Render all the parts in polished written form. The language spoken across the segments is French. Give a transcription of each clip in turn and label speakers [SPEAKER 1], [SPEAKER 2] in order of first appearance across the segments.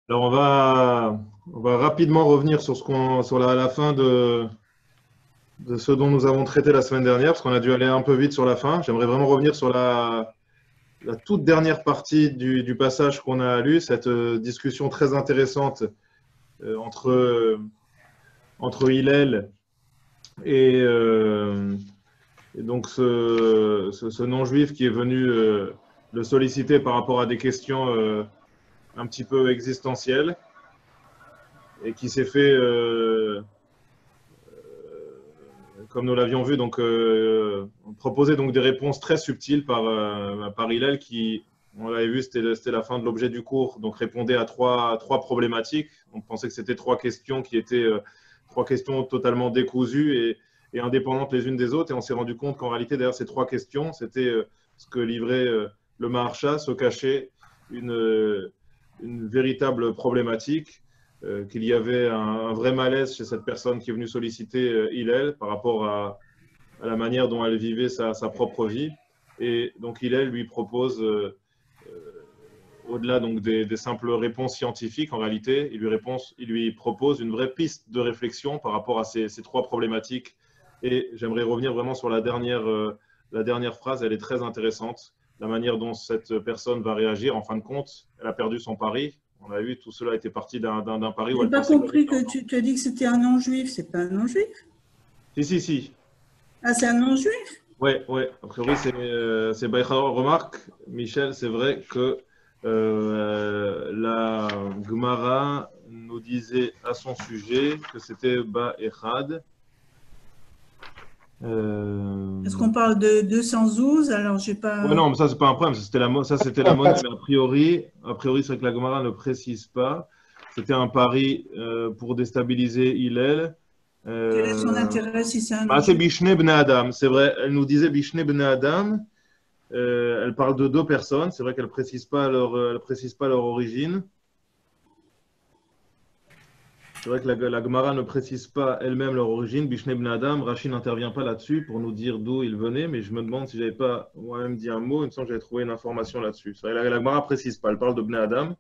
[SPEAKER 1] Alors, on va rapidement revenir sur, sur la fin de ce dont nous avons traité la semaine dernière, parce qu'on a dû aller un peu vite sur la fin. J'aimerais vraiment revenir sur la toute dernière partie du passage qu'on a lu, cette discussion très intéressante entre Hillel et donc ce non-juif qui est venu le solliciter par rapport à des questions un petit peu existentielles et qui s'est fait comme nous l'avions vu, donc proposer donc des réponses très subtiles par Hillel qui, on l'avait vu, c'était la fin de l'objet du cours, donc répondait à trois problématiques. On pensait que c'était trois questions qui étaient trois questions totalement décousues et indépendantes les unes des autres, et on s'est rendu compte qu'en réalité, derrière ces trois questions, c'était ce que livrait le Maharsha, se cachait une véritable problématique, qu'il y avait un vrai malaise chez cette personne qui est venue solliciter Hillel par rapport à la manière dont elle vivait sa propre vie. Et donc Hillel lui propose, au-delà donc des simples réponses scientifiques, en réalité, il lui propose une vraie piste de réflexion par rapport à ces trois problématiques. Et j'aimerais revenir vraiment sur la dernière phrase, elle est très intéressante. La manière dont cette personne va réagir, en fin de compte, elle a perdu son pari. On a vu, tout cela était parti d'un pari
[SPEAKER 2] Je
[SPEAKER 1] où
[SPEAKER 2] n'ai
[SPEAKER 1] elle
[SPEAKER 2] pas
[SPEAKER 1] pensait gagner
[SPEAKER 2] compris
[SPEAKER 1] de
[SPEAKER 2] que
[SPEAKER 1] l'argent.
[SPEAKER 2] tu te dis que c'était un non-juif. C'est pas un non-juif.
[SPEAKER 1] Si, si, si.
[SPEAKER 2] Ah, c'est un non-juif.
[SPEAKER 1] Ouais, ouais. A priori, c'est Baïcharo. Remarque, Michel, c'est vrai que la Gemara nous disait à son sujet que c'était Ba'echad.
[SPEAKER 2] Est-ce
[SPEAKER 1] Euh...
[SPEAKER 2] qu'on parle de 212? Alors, j'ai
[SPEAKER 1] Ouais,
[SPEAKER 2] pas.
[SPEAKER 1] non, mais ça, c'est pas un problème. Ça, c'était la monnaie. Mais a priori, c'est vrai que la Gemara ne précise pas. C'était un pari pour déstabiliser Hillel.
[SPEAKER 2] Quel est son
[SPEAKER 1] Euh...
[SPEAKER 2] intérêt si c'est un
[SPEAKER 1] Bah, c'est
[SPEAKER 2] non-juif?
[SPEAKER 1] Bishne Bne Adam. C'est vrai, elle nous disait Bishne Bne Adam. Elle parle de deux personnes. C'est vrai qu'elle elle précise pas leur origine. C'est vrai que la Gemara ne précise pas elle-même leur origine. Bishne ibn Adam, Rachid n'intervient pas là-dessus pour nous dire d'où ils venaient, mais je me demande si j'avais pas moi-même dit un mot. Il me semble que j'avais trouvé une information là-dessus. C'est vrai, la Gemara précise pas. Elle parle de Bnei Adam.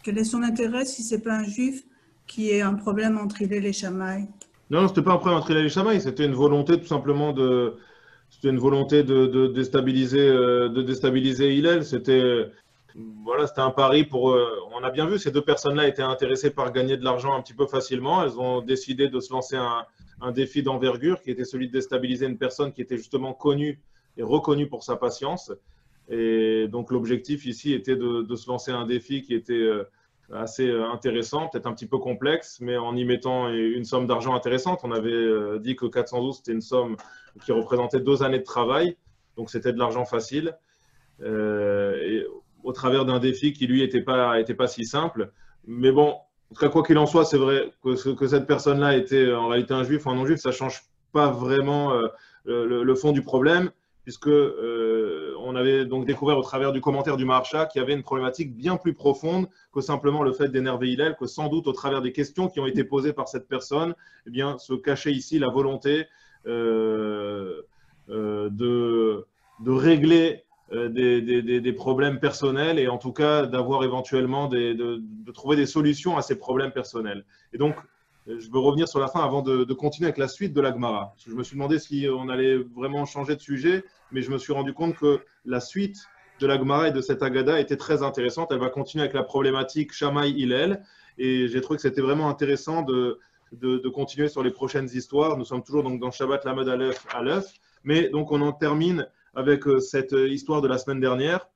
[SPEAKER 2] Quel est son intérêt si c'est pas un juif qui ait un problème entre il et les Chamaï?
[SPEAKER 1] Non, non, c'était pas un problème entre Hillel et Shammai. C'était une volonté tout simplement c'était une volonté de déstabiliser Hillel. Voilà, c'était un pari pour. On a bien vu, ces deux personnes-là étaient intéressées par gagner de l'argent un petit peu facilement. Elles ont décidé de se lancer un défi d'envergure qui était celui de déstabiliser une personne qui était justement connue et reconnue pour sa patience. Et donc l'objectif ici était de se lancer un défi qui était assez intéressant, peut-être un petit peu complexe, mais en y mettant une somme d'argent intéressante. On avait dit que 412, c'était une somme qui représentait 2 années de travail, donc c'était de l'argent facile. Et au travers d'un défi qui, lui, était pas si simple. Mais bon, en tout cas, quoi qu'il en soit, c'est vrai que cette personne-là était en réalité un juif ou un non-juif, ça ne change pas vraiment le fond du problème, puisque on avait donc découvert au travers du commentaire du Maharsha qu'il y avait une problématique bien plus profonde que simplement le fait d'énerver Hillel, que sans doute au travers des questions qui ont été posées par cette personne, eh bien, se cachait ici la volonté euh, de régler des problèmes personnels et en tout cas d'avoir éventuellement de trouver des solutions à ces problèmes personnels. Et donc, je veux revenir sur la fin avant de continuer avec la suite de la Gemara. Je me suis demandé si on allait vraiment changer de sujet, mais je me suis rendu compte que la suite de la Gemara et de cette Agada était très intéressante. Elle va continuer avec la problématique Shammai-Hillel et j'ai trouvé que c'était vraiment intéressant de continuer sur les prochaines histoires. Nous sommes toujours donc dans Shabbat Lamed Aleph, mais donc on en termine avec cette histoire de la semaine dernière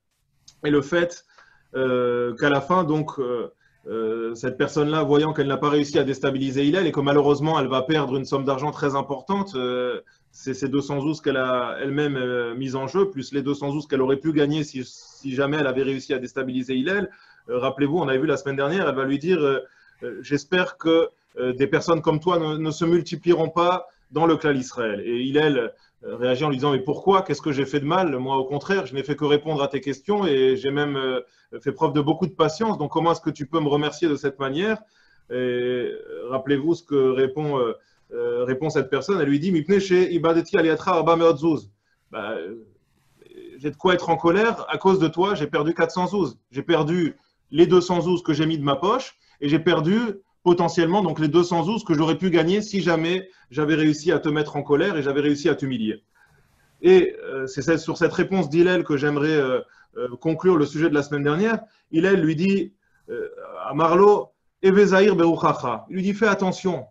[SPEAKER 1] et le fait qu'à la fin, donc, cette personne-là, voyant qu'elle n'a pas réussi à déstabiliser Hillel et que malheureusement elle va perdre une somme d'argent très importante, c'est ces 212 qu'elle a elle-même mises en jeu, plus les 212 qu'elle aurait pu gagner si jamais elle avait réussi à déstabiliser Hillel. Rappelez-vous, on avait vu la semaine dernière, elle va lui dire j'espère que des personnes comme toi ne se multiplieront pas dans le clan Israël. Et Hillel réagit en lui disant mais pourquoi? Qu'est-ce que j'ai fait de mal? Moi, au contraire, je n'ai fait que répondre à tes questions et j'ai même fait preuve de beaucoup de patience. Donc, comment est-ce que tu peux me remercier de cette manière? Et rappelez-vous ce que répond répond cette personne, elle lui dit Mipne chez Ibadeti Aliatra Arba Meot Zouz. J'ai de quoi être en colère, à cause de toi, j'ai perdu 400 zouz. J'ai perdu les 200 zouz que j'ai mis de ma poche et j'ai perdu potentiellement donc les 200 zouz que j'aurais pu gagner si jamais j'avais réussi à te mettre en colère et j'avais réussi à t'humilier. Et c'est sur cette réponse d'Hillel que j'aimerais conclure le sujet de la semaine dernière. Hillel lui dit à Marlo, Evezaïr Beruchacha. Il lui dit fais attention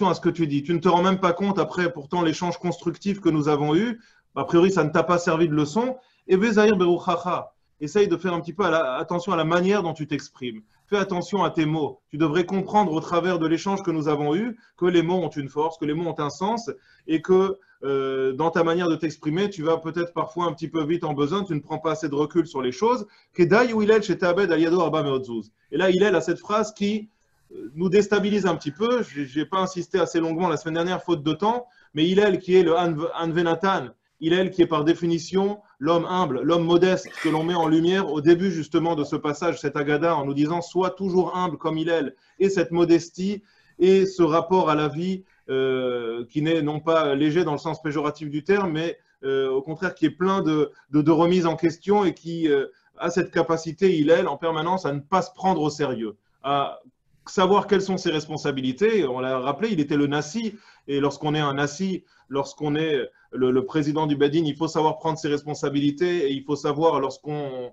[SPEAKER 1] à ce que tu dis. Tu ne te rends même pas compte après pourtant l'échange constructif que nous avons eu. A priori, ça ne t'a pas servi de leçon. Evezaïr Beruchacha. Essaye de faire un petit peu attention à la manière dont tu t'exprimes. Fais attention à tes mots. Tu devrais comprendre au travers de l'échange que nous avons eu que les mots ont une force, que les mots ont un sens et que dans ta manière de t'exprimer, tu vas peut-être parfois un petit peu vite en besoin, tu ne prends pas assez de recul sur les choses. Et là, Hillel a cette phrase qui nous déstabilise un petit peu. Je n'ai pas insisté assez longuement la semaine dernière, faute de temps, mais Hillel qui est le Anvenatan, Hillel qui est par définition l'homme humble, l'homme modeste que l'on met en lumière au début justement de ce passage, cet Agada, en nous disant sois toujours humble comme Hillel, et cette modestie et ce rapport à la vie qui n'est non pas léger dans le sens péjoratif du terme, mais au contraire qui est plein de remises en question et qui a cette capacité, Hillel, en permanence à ne pas se prendre au sérieux, à savoir quelles sont ses responsabilités. On l'a rappelé, il était le Nassi, et lorsqu'on est un Nassi, lorsqu'on est le président du Bedin, il faut savoir prendre ses responsabilités et il faut savoir, lorsqu'on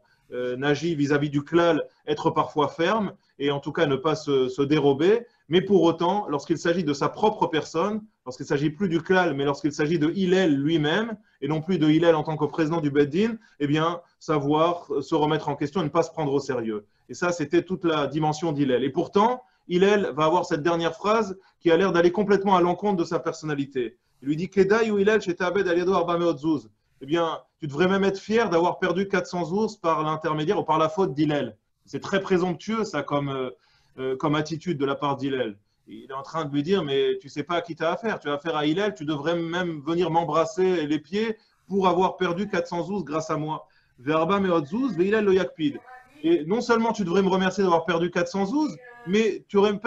[SPEAKER 1] agit vis-à-vis du klal, être parfois ferme et en tout cas ne pas se dérober. Mais pour autant, lorsqu'il s'agit de sa propre personne, lorsqu'il ne s'agit plus du klal, mais lorsqu'il s'agit de Hillel lui-même et non plus de Hillel en tant que président du Bedin, eh bien, savoir se remettre en question et ne pas se prendre au sérieux. Et ça, c'était toute la dimension d'Hillel. Et pourtant, Hillel va avoir cette dernière phrase qui a l'air d'aller complètement à l'encontre de sa personnalité. Il lui dit Kedai ou Hillel chez Tabed Aliado Arba Meot Zouz. Eh bien, tu devrais même être fier d'avoir perdu 400 zouz par l'intermédiaire ou par la faute d'Hillel. C'est très présomptueux, ça, comme attitude de la part d'Hillel. Il est en train de lui dire mais tu ne sais pas à qui tu as affaire. Tu as affaire à Hillel, tu devrais même venir m'embrasser les pieds pour avoir perdu 400 zouz grâce à moi. Verba Meot Zouz, ve Hillel lo yakpid. Et non seulement tu devrais me remercier d'avoir perdu 400 zouz, mais tu aurais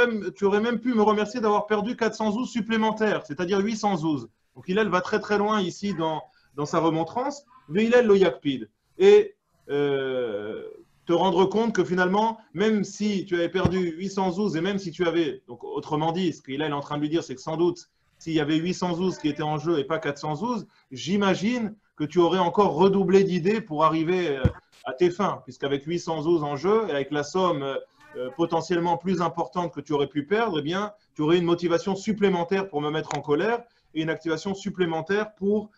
[SPEAKER 1] même pu me remercier d'avoir perdu 400 zouz supplémentaires, c'est-à-dire 800 zouz. Donc Hillel va très très loin ici dans sa remontrance. Veilel lo yakpid. Et te rendre compte que finalement, même si tu avais perdu 800 zouz et même si tu avais, donc autrement dit, ce qu'Hillel est en train de lui dire, c'est que sans doute, s'il y avait 800 zouz qui étaient en jeu et pas 400 zouz, j'imagine que tu aurais encore redoublé d'idées pour arriver à tes fins, puisqu'avec 800 zouz en jeu et avec la somme potentiellement plus importante que tu aurais pu perdre, eh bien, tu aurais une motivation supplémentaire pour me mettre en colère et une activation supplémentaire pour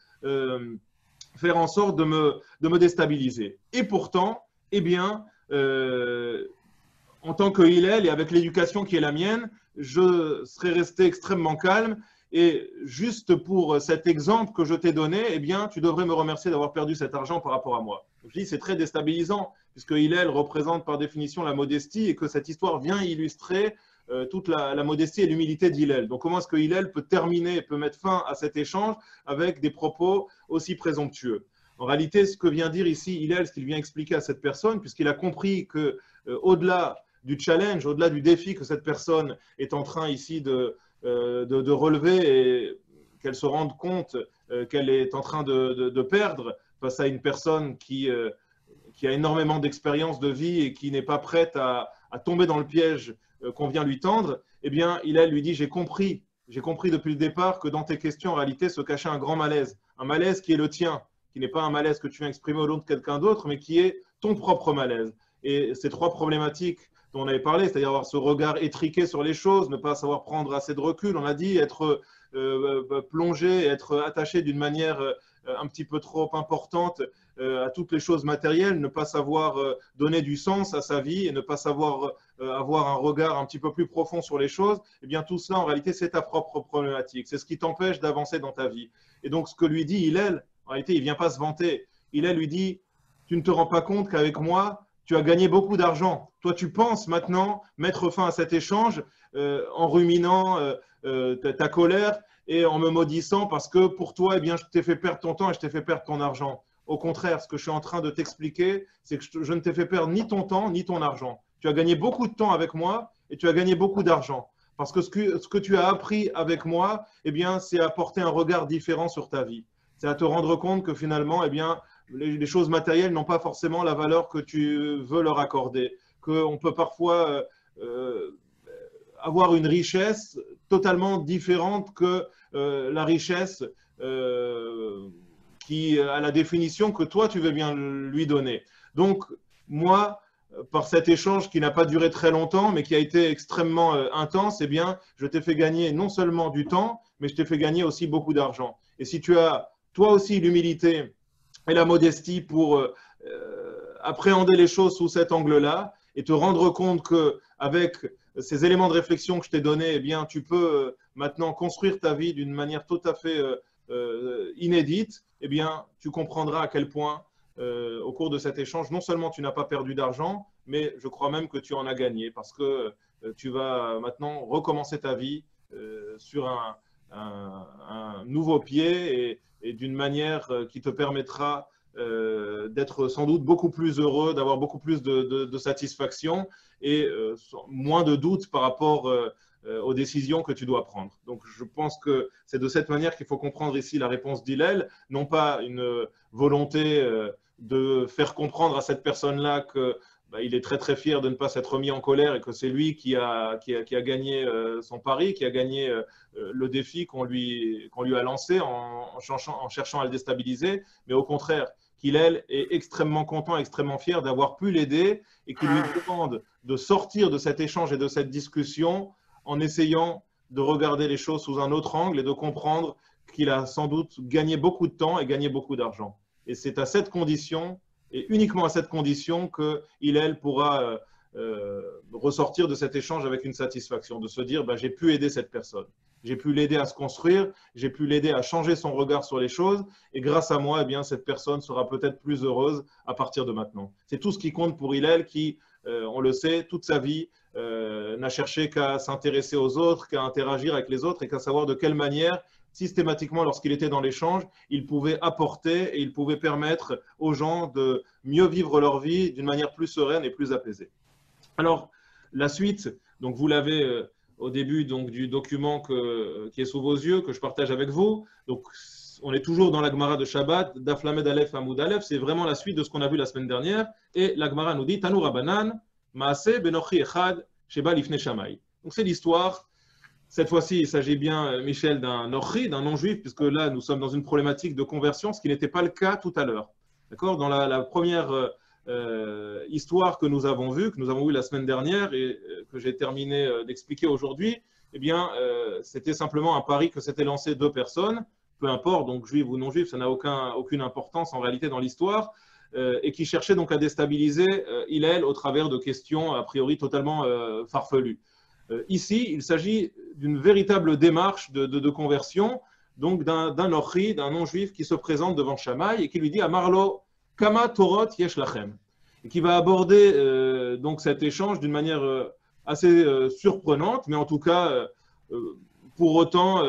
[SPEAKER 1] faire en sorte de me déstabiliser. Et pourtant, eh bien, en tant que Hillel et avec l'éducation qui est la mienne, je serais resté extrêmement calme. Et juste pour cet exemple que je t'ai donné, eh bien, tu devrais me remercier d'avoir perdu cet argent par rapport à moi. Je dis, c'est très déstabilisant, puisque Hillel représente par définition la modestie et que cette histoire vient illustrer toute la modestie et l'humilité d'Hillel. Donc, comment est-ce que Hillel peut terminer, peut mettre fin à cet échange avec des propos aussi présomptueux? En réalité, ce que vient dire ici Hillel, ce qu'il vient expliquer à cette personne, puisqu'il a compris que au-delà du challenge, au-delà du défi que cette personne est en train ici de relever et qu'elle se rende compte qu'elle est en train de perdre face à une personne qui a énormément d'expérience de vie et qui n'est pas prête à tomber dans le piège qu'on vient lui tendre, eh bien, Hillel lui dit, j'ai compris depuis le départ que dans tes questions, en réalité, se cachait un grand malaise. Un malaise qui est le tien, qui n'est pas un malaise que tu viens exprimer au nom de quelqu'un d'autre, mais qui est ton propre malaise. Et ces trois problématiques dont on avait parlé, c'est-à-dire avoir ce regard étriqué sur les choses, ne pas savoir prendre assez de recul, on a dit, être plongé, être attaché d'une manière un petit peu trop importante à toutes les choses matérielles, ne pas savoir donner du sens à sa vie et ne pas savoir avoir un regard un petit peu plus profond sur les choses, eh bien tout cela en réalité c'est ta propre problématique, c'est ce qui t'empêche d'avancer dans ta vie. Et donc ce que lui dit Hillel, en réalité il ne vient pas se vanter, Hillel lui dit, tu ne te rends pas compte qu'avec moi, tu as gagné beaucoup d'argent. Toi, tu penses maintenant mettre fin à cet échange en ruminant ta colère et en me maudissant parce que pour toi, eh bien, je t'ai fait perdre ton temps et je t'ai fait perdre ton argent. Au contraire, ce que je suis en train de t'expliquer, c'est que je ne t'ai fait perdre ni ton temps ni ton argent. Tu as gagné beaucoup de temps avec moi et tu as gagné beaucoup d'argent. Parce que ce que tu as appris avec moi, eh bien, c'est apporter un regard différent sur ta vie. C'est à te rendre compte que finalement, eh bien, les choses matérielles n'ont pas forcément la valeur que tu veux leur accorder. Qu'on peut parfois avoir une richesse totalement différente que la richesse qui a la définition que toi, tu veux bien lui donner. Donc, moi, par cet échange qui n'a pas duré très longtemps, mais qui a été extrêmement intense, eh bien, je t'ai fait gagner non seulement du temps, mais je t'ai fait gagner aussi beaucoup d'argent. Et si tu as, toi aussi, l'humilité et la modestie pour appréhender les choses sous cet angle-là et te rendre compte qu'avec ces éléments de réflexion que je t'ai donnés, eh bien, tu peux maintenant construire ta vie d'une manière tout à fait inédite, eh bien, tu comprendras à quel point, au cours de cet échange, non seulement tu n'as pas perdu d'argent, mais je crois même que tu en as gagné parce que tu vas maintenant recommencer ta vie sur un nouveau pied et d'une manière qui te permettra d'être sans doute beaucoup plus heureux, d'avoir beaucoup plus de satisfaction et moins de doutes par rapport aux décisions que tu dois prendre. Donc, je pense que c'est de cette manière qu'il faut comprendre ici la réponse d'Hillel, non pas une volonté de faire comprendre à cette personne-là que il est très très fier de ne pas s'être mis en colère et que c'est lui qui a gagné son pari, qui a gagné le défi qu'on lui a lancé en cherchant à le déstabiliser, mais au contraire, qu'il est extrêmement content, extrêmement fier d'avoir pu l'aider et qu'il lui demande de sortir de cet échange et de cette discussion en essayant de regarder les choses sous un autre angle et de comprendre qu'il a sans doute gagné beaucoup de temps et gagné beaucoup d'argent. Et c'est à cette condition, et uniquement à cette condition, que Hillel pourra ressortir de cet échange avec une satisfaction, de se dire j'ai pu aider cette personne. J'ai pu l'aider à se construire, j'ai pu l'aider à changer son regard sur les choses, et grâce à moi, eh bien, cette personne sera peut-être plus heureuse à partir de maintenant. C'est tout ce qui compte pour Hillel qui, on le sait, toute sa vie n'a cherché qu'à s'intéresser aux autres, qu'à interagir avec les autres et qu'à savoir de quelle manière, systématiquement, lorsqu'il était dans l'échange, il pouvait apporter et il pouvait permettre aux gens de mieux vivre leur vie d'une manière plus sereine et plus apaisée. Alors, la suite, donc vous l'avez au début donc, du document qui est sous vos yeux, que je partage avec vous. Donc, on est toujours dans la Gemara de Shabbat, Daf Lamed Aleph Hamoud Aleph, c'est vraiment la suite de ce qu'on a vu la semaine dernière. Et la Gemara nous dit Tanu Rabanan, Maaseh Benochi Echad, Sheba Lifnei Shamay. Donc, c'est l'histoire. Cette fois-ci, il s'agit bien, Michel, d'un Nochi, d'un non-juif, puisque là, nous sommes dans une problématique de conversion, ce qui n'était pas le cas tout à l'heure. D'accord ? Dans la première histoire que nous avons vue la semaine dernière et que j'ai terminé d'expliquer aujourd'hui, eh bien, c'était simplement un pari que s'étaient lancé deux personnes, peu importe, donc juif ou non-juif, ça n'a aucune importance en réalité dans l'histoire, et qui cherchaient donc à déstabiliser Hillel au travers de questions a priori totalement farfelues. Ici, il s'agit d'une véritable démarche de conversion, donc d'un orchi, d'un non-juif qui se présente devant Shammai et qui lui dit à Marlo, Kama Torot yesh lachem, et qui va aborder donc cet échange d'une manière assez surprenante, mais en tout cas pour autant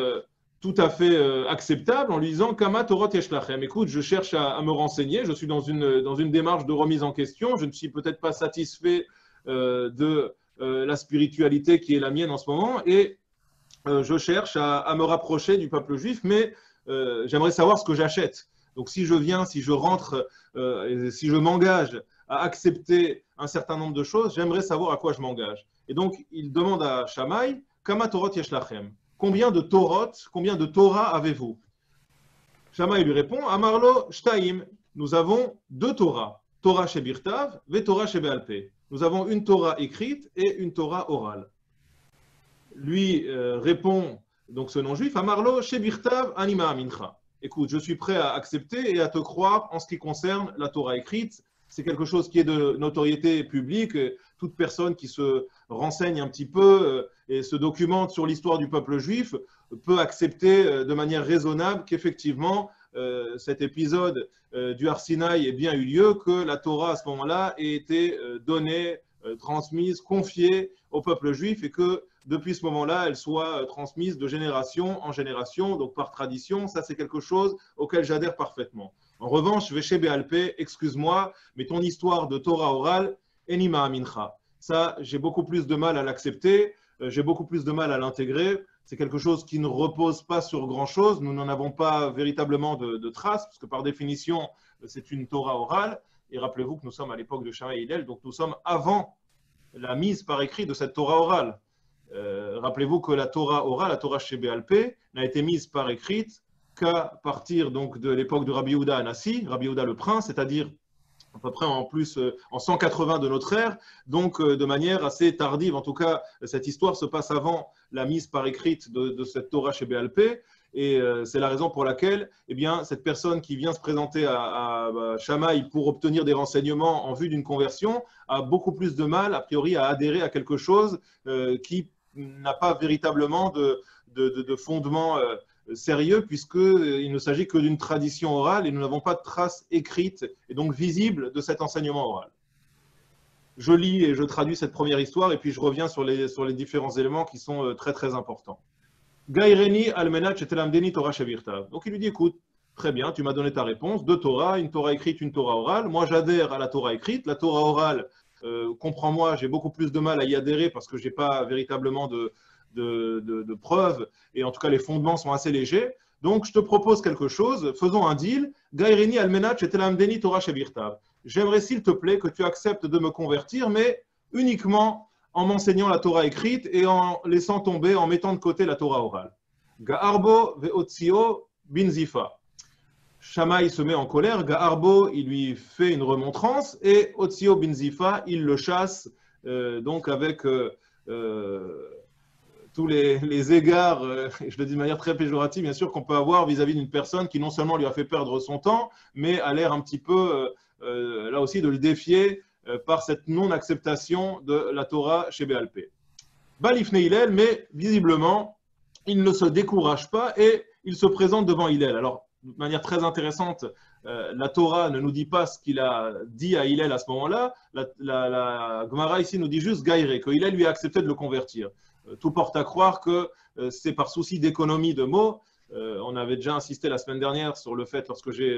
[SPEAKER 1] tout à fait acceptable, en lui disant Kama Torot yesh lachem. Écoute, je cherche à me renseigner, je suis dans une démarche de remise en question, je ne suis peut-être pas satisfait de la spiritualité qui est la mienne en ce moment, et je cherche à me rapprocher du peuple juif, mais j'aimerais savoir ce que j'achète. Donc si je viens, si je rentre, si je m'engage à accepter un certain nombre de choses, j'aimerais savoir à quoi je m'engage. Et donc il demande à Shammai, Kama Torot yesh lachem, combien de Torot, combien de Torah avez-vous? Shammai lui répond, Amarlo shtaim, nous avons deux Torah, Torah shebirtav ve Torah shebe'alpeh. Nous avons une Torah écrite et une Torah orale. Lui répond donc ce non-juif, Amarlo shebirtav anima amincha. Écoute, je suis prêt à accepter et à te croire en ce qui concerne la Torah écrite. C'est quelque chose qui est de notoriété publique. Toute personne qui se renseigne un petit peu et se documente sur l'histoire du peuple juif peut accepter de manière raisonnable qu'effectivement cet épisode du Har Sinaï ait bien eu lieu, que la Torah à ce moment-là ait été donnée, transmise, confiée au peuple juif et que depuis ce moment-là, elle soit transmise de génération en génération, donc par tradition. Ça, c'est quelque chose auquel j'adhère parfaitement. En revanche, Veshe Be'alpeh, excuse-moi, mais ton histoire de Torah orale, Enima Amincha. Ça, j'ai beaucoup plus de mal à l'accepter. j'ai beaucoup plus de mal à l'intégrer. C'est quelque chose qui ne repose pas sur grand-chose. Nous n'en avons pas véritablement de traces, parce que par définition, c'est une Torah orale. Et rappelez-vous que nous sommes à l'époque de Shammai et Hillel, donc nous sommes avant la mise par écrit de cette Torah orale. Rappelez-vous que la Torah orale, la Torah Shebéalpé, n'a été mise par écrite qu'à partir donc, de l'époque de Rabbi Yehuda Anassi, Rabbi Yehuda le prince, c'est-à-dire à peu près en 180 de notre ère, donc de manière assez tardive. En tout cas, cette histoire se passe avant la mise par écrite de cette Torah Shebéalpé. Et c'est la raison pour laquelle eh bien, cette personne qui vient se présenter à Shammai pour obtenir des renseignements en vue d'une conversion a beaucoup plus de mal, a priori, à adhérer à quelque chose qui n'a pas véritablement de fondement sérieux, puisqu'il ne s'agit que d'une tradition orale et nous n'avons pas de traces écrites et donc visibles de cet enseignement oral. Je lis et je traduis cette première histoire et puis je reviens sur les différents éléments qui sont très très importants. Gaireni almenat shetelamdeni Torah shevirtav. Donc il lui dit, écoute, très bien, tu m'as donné ta réponse, deux Torah, une Torah écrite, une Torah orale. Moi j'adhère à la Torah écrite, la Torah orale, comprends-moi, j'ai beaucoup plus de mal à y adhérer parce que je n'ai pas véritablement de preuves et en tout cas les fondements sont assez légers. Donc je te propose quelque chose, faisons un deal. Gaireni almenat shetelamdeni Torah shevirtav. J'aimerais s'il te plaît que tu acceptes de me convertir, mais uniquement en m'enseignant la Torah écrite et en laissant tomber, en mettant de côté la Torah orale. Ga'arbo ve'otzio bin zifa. Shammai se met en colère, Ga'arbo, il lui fait une remontrance, et Otzio bin zifa, il le chasse, donc avec tous les égards, je le dis de manière très péjorative, bien sûr, qu'on peut avoir vis-à-vis d'une personne qui non seulement lui a fait perdre son temps, mais a l'air un petit peu, là aussi, de le défier par cette non-acceptation de la Torah chez Béalpé. Balifne Hillel, mais visiblement, il ne se décourage pas et il se présente devant Hillel. Alors, de manière très intéressante, la Torah ne nous dit pas ce qu'il a dit à Hillel à ce moment-là. La Gemara ici nous dit juste Gaïré, que Hillel lui a accepté de le convertir. Tout porte à croire que c'est par souci d'économie de mots. On avait déjà insisté la semaine dernière sur le fait, lorsque j'ai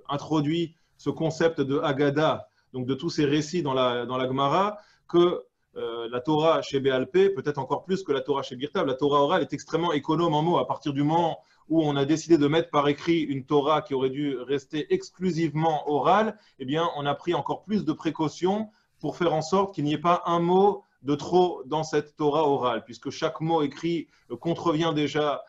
[SPEAKER 1] introduit ce concept de Haggadah, donc de tous ces récits dans la Gemara, que la Torah chez Béalpé, peut-être encore plus que la Torah chez Birtav, la Torah orale est extrêmement économe en mots. À partir du moment où on a décidé de mettre par écrit une Torah qui aurait dû rester exclusivement orale, eh bien, on a pris encore plus de précautions pour faire en sorte qu'il n'y ait pas un mot de trop dans cette Torah orale, puisque chaque mot écrit contrevient déjà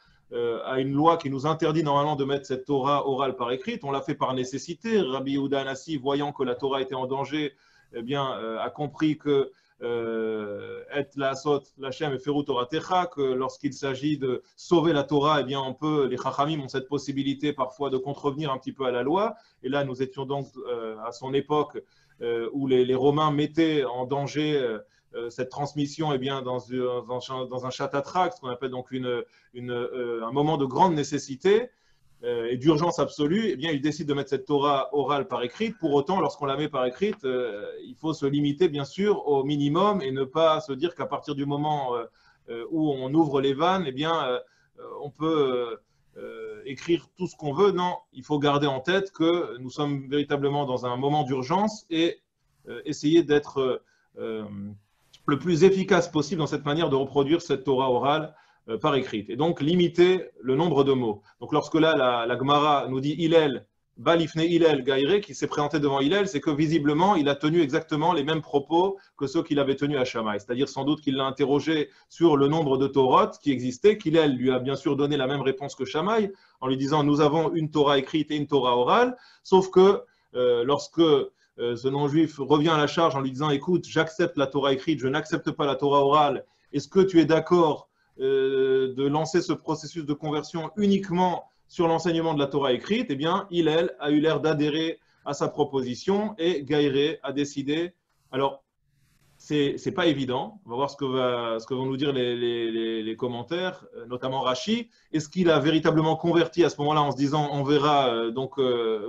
[SPEAKER 1] à une loi qui nous interdit normalement de mettre cette Torah orale par écrite. On l'a fait par nécessité. Rabbi Yehuda Anassi, voyant que la Torah était en danger, eh bien, a compris que et la sot l'Hachem et feru Toratecha, que lorsqu'il s'agit de sauver la Torah, eh bien, les Chachamim ont cette possibilité parfois de contrevenir un petit peu à la loi. Et là, nous étions donc à son époque où les Romains mettaient en danger cette transmission, eh bien, dans un chatatrac, ce qu'on appelle donc un moment de grande nécessité et d'urgence absolue. Eh bien, ils décident de mettre cette Torah orale par écrite. Pour autant, lorsqu'on la met par écrite, il faut se limiter bien sûr au minimum et ne pas se dire qu'à partir du moment où on ouvre les vannes, eh bien, on peut écrire tout ce qu'on veut. Non, il faut garder en tête que nous sommes véritablement dans un moment d'urgence et essayer d'être le plus efficace possible dans cette manière de reproduire cette Torah orale par écrite. Et donc, limiter le nombre de mots. Donc, lorsque là, la Gemara nous dit Hillel, Balifne Hillel Gaïré, qui s'est présenté devant Hillel, c'est que visiblement, il a tenu exactement les mêmes propos que ceux qu'il avait tenus à Shammai. C'est-à-dire sans doute qu'il l'a interrogé sur le nombre de Torot qui existaient, qu'Hillel lui a bien sûr donné la même réponse que Shammai, en lui disant nous avons une Torah écrite et une Torah orale, sauf que lorsque ce non-juif revient à la charge en lui disant écoute, j'accepte la Torah écrite, je n'accepte pas la Torah orale, est-ce que tu es d'accord de lancer ce processus de conversion uniquement sur l'enseignement de la Torah écrite? Eh bien, Hillel a eu l'air d'adhérer à sa proposition et Gaïré a décidé. Alors, c'est pas évident. On va voir ce que vont nous dire les commentaires, notamment Rashi. Est-ce qu'il a véritablement converti à ce moment-là en se disant on verra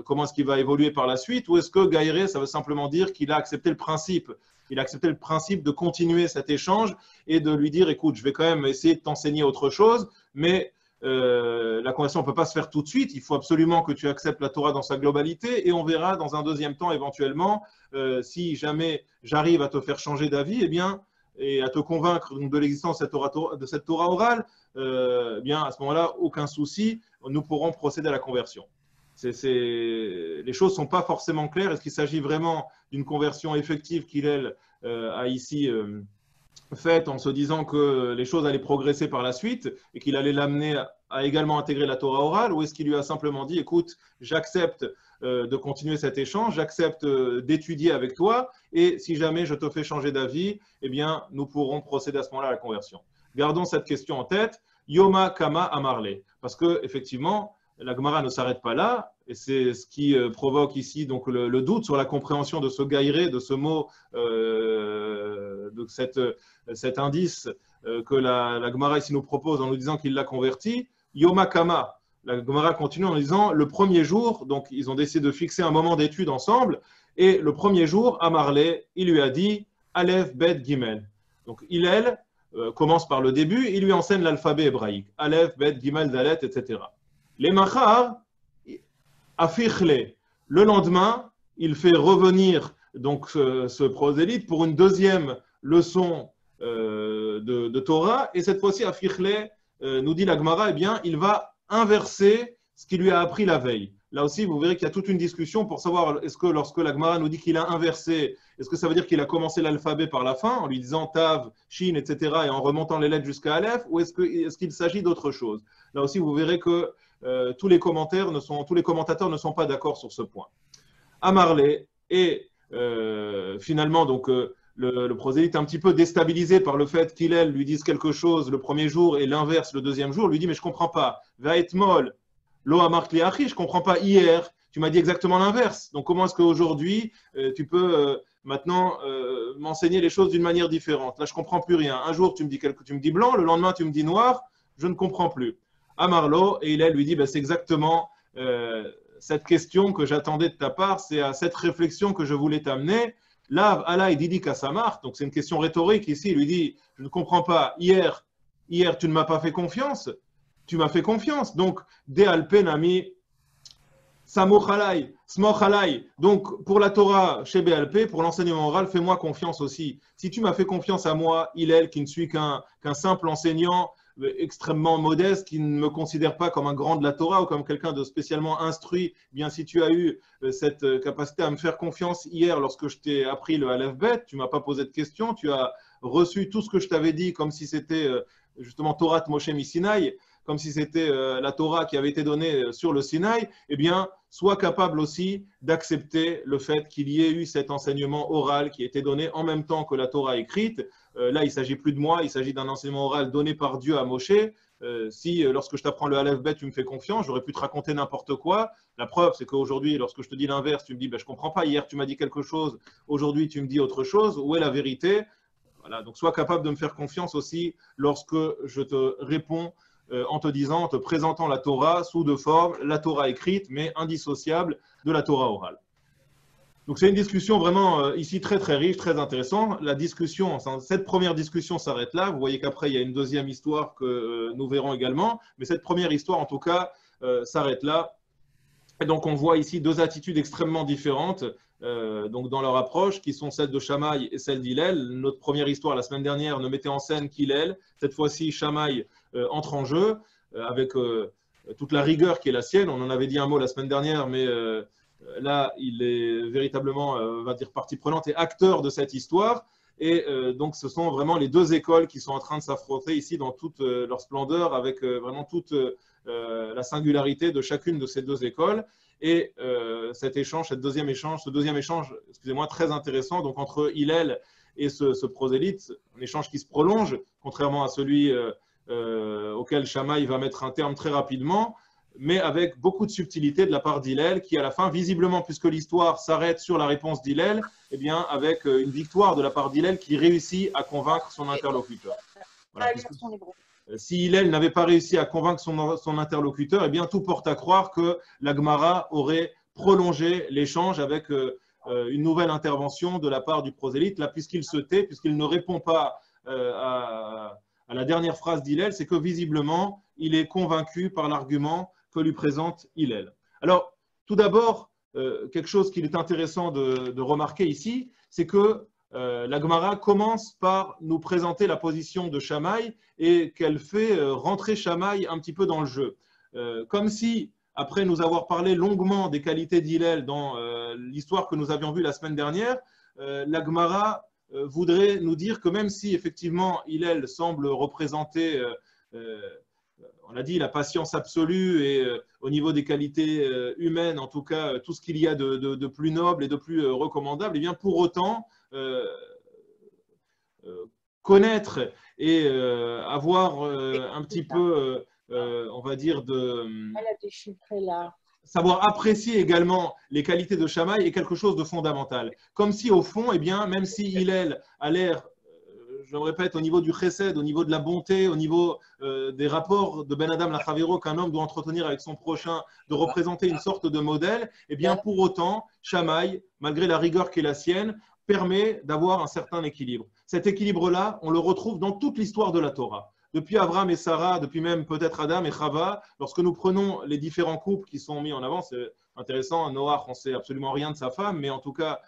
[SPEAKER 1] comment est-ce qu'il va évoluer par la suite, ou est-ce que Gaïré, ça veut simplement dire qu'il a accepté le principe? Il a accepté le principe de continuer cet échange et de lui dire écoute, je vais quand même essayer de t'enseigner autre chose, mais la conversion ne peut pas se faire tout de suite. Il faut absolument que tu acceptes la Torah dans sa globalité et on verra dans un deuxième temps éventuellement si jamais j'arrive à te faire changer d'avis, eh bien et à te convaincre donc, de l'existence de cette Torah orale, eh bien à ce moment-là, aucun souci, nous pourrons procéder à la conversion. Les choses ne sont pas forcément claires. Est-ce qu'il s'agit vraiment d'une conversion effective qu'Hillel a ici faite en se disant que les choses allaient progresser par la suite et qu'il allait l'amener à également intégrer la Torah orale, ou est-ce qu'il lui a simplement dit, écoute, j'accepte de continuer cet échange, j'accepte d'étudier avec toi, et si jamais je te fais changer d'avis, eh bien, nous pourrons procéder à ce moment-là à la conversion. Gardons cette question en tête. Yoma Kama Amarle. Parce que, effectivement, la Gemara ne s'arrête pas là, et c'est ce qui provoque ici donc, le doute sur la compréhension de ce gaïré, de ce mot, de cet indice que la Gemara ici nous propose en nous disant qu'il l'a converti. Yoma Kama. La Gemara continue en disant le premier jour, donc ils ont décidé de fixer un moment d'étude ensemble, et le premier jour, Amarle, il lui a dit Aleph, Bet, Gimel. Donc Hillel commence par le début, il lui enseigne l'alphabet hébraïque. Aleph, Bet, Gimel, Dalet, etc. Les Machar, Afichle. Le lendemain, il fait revenir donc ce prosélyte pour une deuxième leçon de Torah, et cette fois-ci, Afichle, nous dit la Gemara, eh bien, il va inverser ce qu'il lui a appris la veille. Là aussi, vous verrez qu'il y a toute une discussion pour savoir est-ce que lorsque la Gemara nous dit qu'il a inversé, est-ce que ça veut dire qu'il a commencé l'alphabet par la fin, en lui disant Tav, Shin, etc., et en remontant les lettres jusqu'à Aleph, ou est-ce qu'il s'agit d'autre chose? Là aussi, vous verrez que tous les commentateurs ne sont pas d'accord sur ce point. Amarle, et finalement, donc, le prosélyte est un petit peu déstabilisé par le fait qu'Hillel lui dise quelque chose le premier jour et l'inverse le deuxième jour, lui dit mais je ne comprends pas. Vaetmol, lo amark li achi, je ne comprends pas hier, tu m'as dit exactement l'inverse. Donc comment est-ce qu'aujourd'hui tu peux maintenant m'enseigner les choses d'une manière différente? Là je ne comprends plus rien. Un jour tu me dis blanc, le lendemain tu me dis noir, je ne comprends plus. Amarlo, et Hillel lui dit ben, c'est exactement cette question que j'attendais de ta part, c'est à cette réflexion que je voulais t'amener. Lav Alay Didi Kassamar, donc c'est une question rhétorique ici, il lui dit, je ne comprends pas, hier tu ne m'as pas fait confiance, tu m'as fait confiance, donc De Alpenami Samochalai, Smochalai, donc pour la Torah chez BLP, pour l'enseignement oral, fais-moi confiance aussi. Si tu m'as fait confiance à moi, Hillel, qui ne suis qu'un simple enseignant, extrêmement modeste, qui ne me considère pas comme un grand de la Torah ou comme quelqu'un de spécialement instruit, bien si tu as eu cette capacité à me faire confiance hier lorsque je t'ai appris le Aleph Bet, tu ne m'as pas posé de questions, tu as reçu tout ce que je t'avais dit comme si c'était justement Torah Moshe Misinaï, comme si c'était la Torah qui avait été donnée sur le Sinaï, eh bien, sois capable aussi d'accepter le fait qu'il y ait eu cet enseignement oral qui a été donné en même temps que la Torah écrite. Là, il ne s'agit plus de moi, il s'agit d'un enseignement oral donné par Dieu à Moshe. Si, lorsque je t'apprends le Aleph Bet, tu me fais confiance, j'aurais pu te raconter n'importe quoi. La preuve, c'est qu'aujourd'hui, lorsque je te dis l'inverse, tu me dis ben, « je ne comprends pas, hier tu m'as dit quelque chose, aujourd'hui tu me dis autre chose. Où est la vérité ?» Voilà, donc sois capable de me faire confiance aussi lorsque je te réponds en te présentant la Torah sous deux formes, la Torah écrite, mais indissociable de la Torah orale. Donc c'est une discussion vraiment ici très très riche, très intéressante. La discussion, cette première discussion s'arrête là. Vous voyez qu'après il y a une deuxième histoire que nous verrons également, mais cette première histoire en tout cas s'arrête là. Et donc on voit ici deux attitudes extrêmement différentes donc dans leur approche, qui sont celles de Shammai et celles d'Hillel. Notre première histoire la semaine dernière ne mettait en scène qu'Hillel. Cette fois-ci, Shammai entre en jeu avec toute la rigueur qui est la sienne. On en avait dit un mot la semaine dernière, mais là, il est véritablement, on va dire, partie prenante et acteur de cette histoire. Et donc, ce sont vraiment les deux écoles qui sont en train de s'affronter ici dans toute leur splendeur, avec vraiment toute la singularité de chacune de ces deux écoles. Et cet échange, ce deuxième échange, excusez-moi, très intéressant, donc entre Hillel et ce prosélyte, un échange qui se prolonge, contrairement à celui auquel Shammai va mettre un terme très rapidement, mais avec beaucoup de subtilité de la part d'Hillel, qui à la fin, visiblement, puisque l'histoire s'arrête sur la réponse d'Hillel, eh bien, avec une victoire de la part d'Hillel qui réussit à convaincre son interlocuteur. Voilà, si Hillel n'avait pas réussi à convaincre son interlocuteur, eh bien, tout porte à croire que la Gemara aurait prolongé l'échange avec une nouvelle intervention de la part du prosélyte, là, puisqu'il se tait, puisqu'il ne répond pas à la dernière phrase d'Hillel, c'est que visiblement, il est convaincu par l'argument que lui présente Hillel. Alors, tout d'abord, quelque chose qu'il est intéressant de remarquer ici, c'est que la Gemara commence par nous présenter la position de Shammai et qu'elle fait rentrer Shammai un petit peu dans le jeu. Comme si, après nous avoir parlé longuement des qualités d'Hillel dans l'histoire que nous avions vue la semaine dernière, la Gemara voudrait nous dire que même si effectivement Hillel semble représenter, on a dit, la patience absolue et au niveau des qualités humaines, en tout cas, tout ce qu'il y a de plus noble et de plus recommandable, et bien pour autant, connaître et avoir un petit peu, on va dire, savoir apprécier également les qualités de Shammai est quelque chose de fondamental. Comme si au fond, eh bien, même si Hillel a l'air, je le répète, au niveau du chesed, au niveau de la bonté, au niveau des rapports de Ben Adam Lachavero qu'un homme doit entretenir avec son prochain, de représenter une sorte de modèle, eh bien, pour autant, Shammai, malgré la rigueur qui est la sienne, permet d'avoir un certain équilibre. Cet équilibre-là, on le retrouve dans toute l'histoire de la Torah. Depuis Abraham et Sarah, depuis même peut-être Adam et Chava, lorsque nous prenons les différents couples qui sont mis en avant, c'est intéressant, Noach, on ne sait absolument rien de sa femme, mais en tout cas,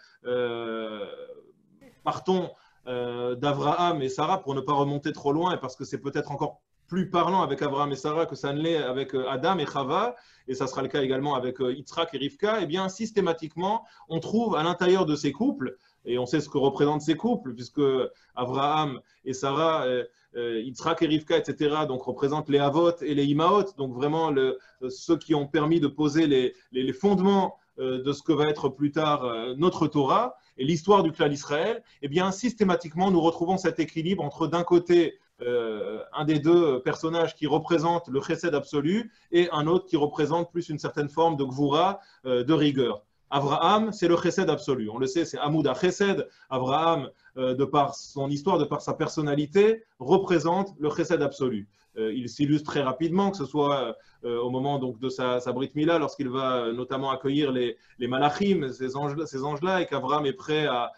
[SPEAKER 1] partons d'Abraham et Sarah pour ne pas remonter trop loin, et parce que c'est peut-être encore plus parlant avec Abraham et Sarah que ça ne l'est avec Adam et Chava, et ça sera le cas également avec Yitzhak et Rivka, et bien systématiquement, on trouve à l'intérieur de ces couples, et on sait ce que représentent ces couples, puisque Abraham et Sarah, Yitzhak et Rivka, etc., donc représentent les Avot et les Imaot, donc vraiment ceux qui ont permis de poser les fondements de ce que va être plus tard notre Torah et l'histoire du clan d'Israël. Et bien systématiquement, nous retrouvons cet équilibre entre d'un côté un des deux personnages qui représente le chesed absolu et un autre qui représente plus une certaine forme de gvura, de rigueur. Abraham, c'est le chesed absolu. On le sait, c'est Amouda Chesed. Abraham, de par son histoire, de par sa personnalité, représente le chesed absolu. Il s'illustre très rapidement, que ce soit au moment donc, de sa Brit Mila, lorsqu'il va notamment accueillir les malachim, ces anges-là, et qu'Abraham est prêt à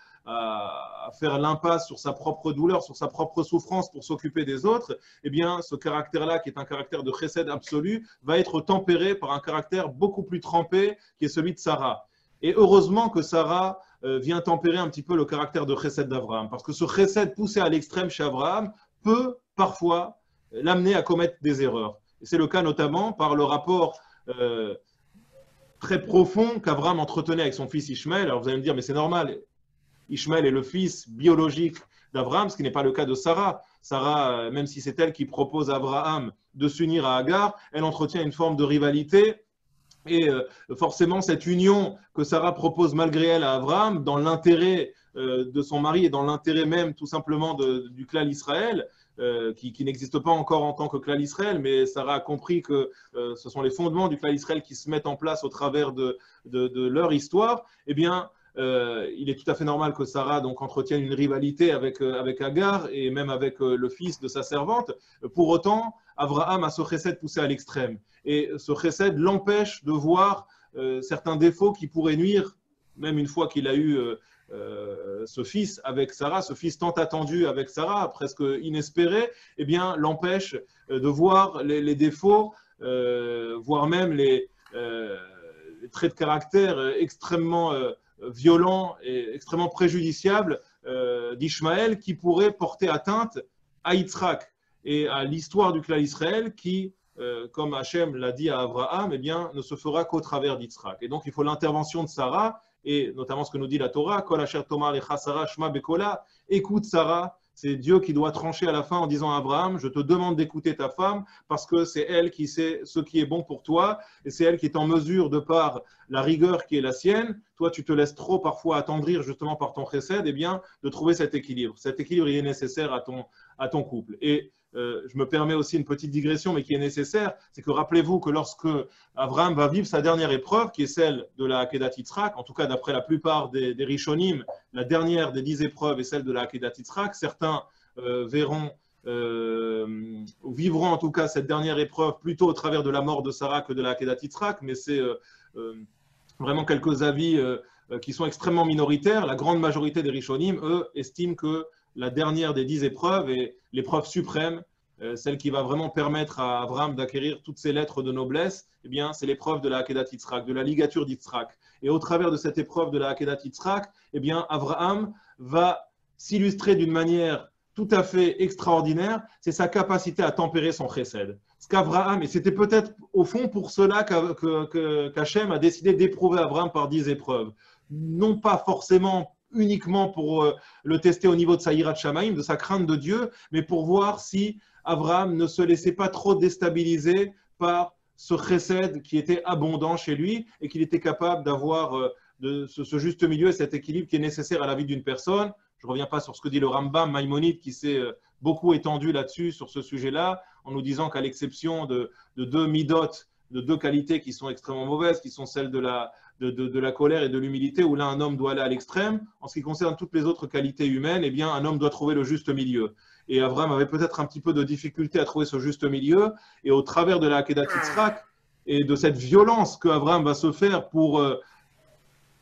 [SPEAKER 1] faire l'impasse sur sa propre douleur, sur sa propre souffrance pour s'occuper des autres, eh bien, ce caractère-là, qui est un caractère de chesed absolu, va être tempéré par un caractère beaucoup plus trempé, qui est celui de Sarah. Et heureusement que Sarah vient tempérer un petit peu le caractère de chesed d'Abraham, parce que ce chesed poussé à l'extrême chez Abraham peut parfois l'amener à commettre des erreurs. Et c'est le cas notamment par le rapport très profond qu'Abraham entretenait avec son fils Ishmaël. Alors vous allez me dire, mais c'est normal, Ishmaël est le fils biologique d'Abraham, ce qui n'est pas le cas de Sarah. Sarah, même si c'est elle qui propose à Abraham de s'unir à Agar, elle entretient une forme de rivalité. Et forcément, cette union que Sarah propose malgré elle à Abraham, dans l'intérêt de son mari et dans l'intérêt même tout simplement du clan Israël, qui n'existe pas encore en tant que clan Israël, mais Sarah a compris que ce sont les fondements du clan Israël qui se mettent en place au travers de leur histoire, eh bien, il est tout à fait normal que Sarah donc, entretienne une rivalité avec Agar et même avec le fils de sa servante. Pour autant, Abraham a ce chesed poussé à l'extrême. Et ce chesed l'empêche de voir certains défauts qui pourraient nuire, même une fois qu'il a eu ce fils avec Sarah, ce fils tant attendu avec Sarah, presque inespéré, eh bien, l'empêche de voir les défauts, voire même les traits de caractère extrêmement violents et extrêmement préjudiciables d'Ishmaël qui pourraient porter atteinte à Yitzhak et à l'histoire du clan Israël qui, comme Hachem l'a dit à Abraham, eh bien, ne se fera qu'au travers d'Yitzhak. Et donc, il faut l'intervention de Sarah, et notamment ce que nous dit la Torah, Kol asher tomar lecha Sarah shma bekola, écoute Sarah, c'est Dieu qui doit trancher à la fin en disant à Abraham, je te demande d'écouter ta femme parce que c'est elle qui sait ce qui est bon pour toi et c'est elle qui est en mesure, de par la rigueur qui est la sienne, toi tu te laisses trop parfois attendrir justement par ton chesed, eh bien, de trouver cet équilibre. Cet équilibre il est nécessaire à ton couple. Et je me permets aussi une petite digression, mais qui est nécessaire, c'est que rappelez-vous que lorsque Abraham va vivre sa dernière épreuve, qui est celle de la Akedat Yitzhak, en tout cas d'après la plupart des Rishonim, la dernière des 10 épreuves est celle de la Akedat Yitzhak. Certains vivront en tout cas cette dernière épreuve plutôt au travers de la mort de Sarah que de la Akedat Yitzhak, mais c'est vraiment quelques avis qui sont extrêmement minoritaires. La grande majorité des Rishonim, eux, estiment que la dernière des 10 épreuves est l'épreuve suprême, celle qui va vraiment permettre à Abraham d'acquérir toutes ses lettres de noblesse, eh bien, c'est l'épreuve de la Akedat Yitzhak, de la ligature d'Yitzhak. Et au travers de cette épreuve de la Akedat Yitzhak, eh bien, Abraham va s'illustrer d'une manière tout à fait extraordinaire, c'est sa capacité à tempérer son chesed. Ce qu'Abraham, et c'était peut-être au fond pour cela qu'Hachem a décidé d'éprouver Abraham par 10 épreuves. Non pas forcément uniquement pour le tester au niveau de sa hirat shamaim, de sa crainte de Dieu, mais pour voir si Abraham ne se laissait pas trop déstabiliser par ce chesed qui était abondant chez lui et qu'il était capable d'avoir ce juste milieu et cet équilibre qui est nécessaire à la vie d'une personne. Je ne reviens pas sur ce que dit le Rambam Maïmonide qui s'est beaucoup étendu là-dessus, sur ce sujet-là, en nous disant qu'à l'exception de deux midot, de deux qualités qui sont extrêmement mauvaises, qui sont celles de la colère et de l'humilité, où là un homme doit aller à l'extrême, en ce qui concerne toutes les autres qualités humaines, eh bien un homme doit trouver le juste milieu. Et Abraham avait peut-être un petit peu de difficulté à trouver ce juste milieu, et au travers de la Akedat Yitzhak et de cette violence que Abraham va se faire pour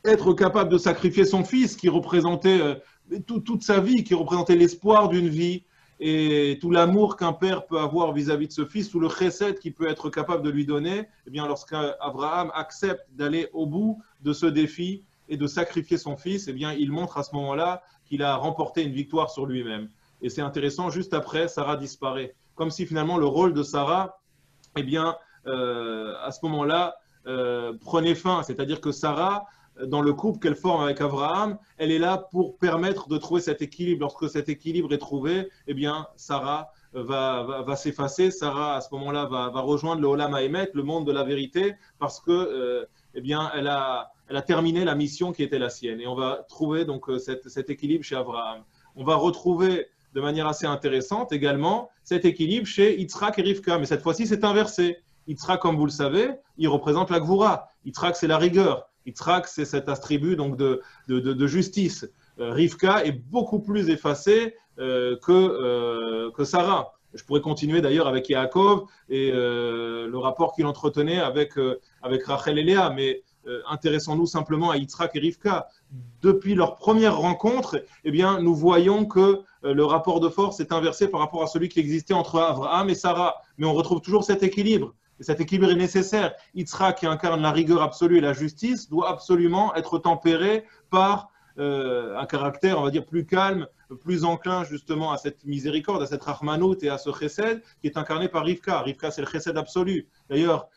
[SPEAKER 1] être capable de sacrifier son fils, qui représentait toute sa vie, qui représentait l'espoir d'une vie, et tout l'amour qu'un père peut avoir vis-à-vis de ce fils, tout le chesed qu'il peut être capable de lui donner, eh bien, lorsqu'Abraham accepte d'aller au bout de ce défi et de sacrifier son fils, eh bien, il montre à ce moment-là qu'il a remporté une victoire sur lui-même. Et c'est intéressant, juste après, Sarah disparaît. Comme si finalement le rôle de Sarah, eh bien, à ce moment-là, prenait fin. C'est-à-dire que Sarah, dans le couple qu'elle forme avec Abraham, elle est là pour permettre de trouver cet équilibre. Lorsque cet équilibre est trouvé, eh bien, Sarah va s'effacer. Sarah, à ce moment-là, va rejoindre le Olam Haemet, le monde de la vérité, parce que, eh bien, elle a terminé la mission qui était la sienne. Et on va trouver donc cet équilibre chez Abraham. On va retrouver de manière assez intéressante également cet équilibre chez Yitzhak et Rivka. Mais cette fois-ci, c'est inversé. Yitzhak, comme vous le savez, il représente la Gvoura. Yitzhak, c'est la rigueur. Yitzhak, c'est cet attribut donc de justice. Rivka est beaucoup plus effacée que Sarah. Je pourrais continuer d'ailleurs avec Yaakov et le rapport qu'il entretenait avec Rachel et Léa, mais intéressons-nous simplement à Yitzhak et Rivka. Depuis leur première rencontre, eh bien, nous voyons que le rapport de force est inversé par rapport à celui qui existait entre Abraham et Sarah. Mais on retrouve toujours cet équilibre. Et cet équilibre est nécessaire. Yitzhak, qui incarne la rigueur absolue et la justice, doit absolument être tempéré par un caractère, on va dire, plus calme, plus enclin justement à cette miséricorde, à cette rachmanout et à ce chesed qui est incarné par Rivka. Rivka, c'est le chesed absolu. D'ailleurs,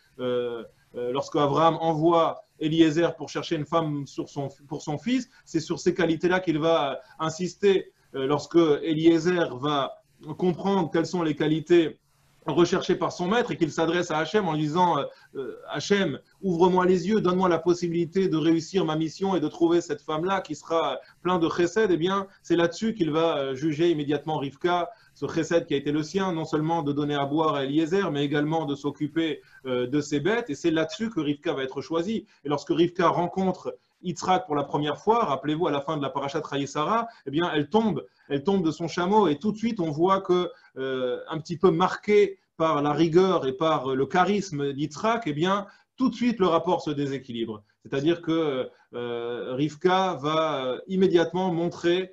[SPEAKER 1] lorsque Abraham envoie Eliezer pour chercher une femme pour son fils, c'est sur ces qualités-là qu'il va insister. Lorsque Eliezer va comprendre quelles sont les qualités recherché par son maître et qu'il s'adresse à Hachem en lui disant Hachem, ouvre-moi les yeux, donne-moi la possibilité de réussir ma mission et de trouver cette femme-là qui sera plein de chesed, eh bien, c'est là-dessus qu'il va juger immédiatement Rivka, ce chesed qui a été le sien, non seulement de donner à boire à Eliezer, mais également de s'occuper de ses bêtes, et c'est là-dessus que Rivka va être choisie. Et lorsque Rivka rencontre Yitzhak pour la première fois, rappelez-vous à la fin de la parashat Sarah, eh bien, elle tombe de son chameau et tout de suite on voit que un petit peu marqué par la rigueur et par le charisme d'Yitzhak, eh bien, tout de suite le rapport se déséquilibre. C'est-à-dire que Rivka va immédiatement montrer,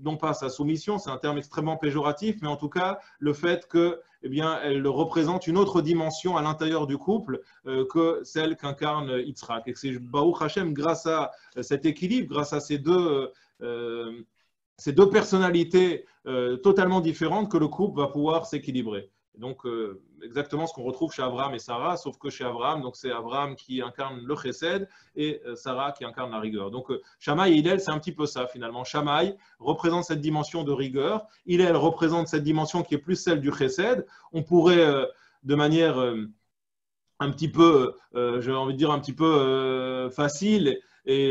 [SPEAKER 1] non pas sa soumission, c'est un terme extrêmement péjoratif, mais en tout cas le fait que, eh bien, elle représente une autre dimension à l'intérieur du couple que celle qu'incarne Yitzhak. Et c'est Baruch Hashem, grâce à cet équilibre, grâce à ces deux personnalités totalement différentes, que le couple va pouvoir s'équilibrer. Donc, exactement ce qu'on retrouve chez Abraham et Sarah, sauf que chez Abraham, donc c'est Abraham qui incarne le chesed et Sarah qui incarne la rigueur. Donc, Shammai et Hillel, c'est un petit peu ça finalement. Shammai représente cette dimension de rigueur, Hillel représente cette dimension qui est plus celle du chesed. On pourrait, de manière un petit peu, j'ai envie de dire un petit peu facile, et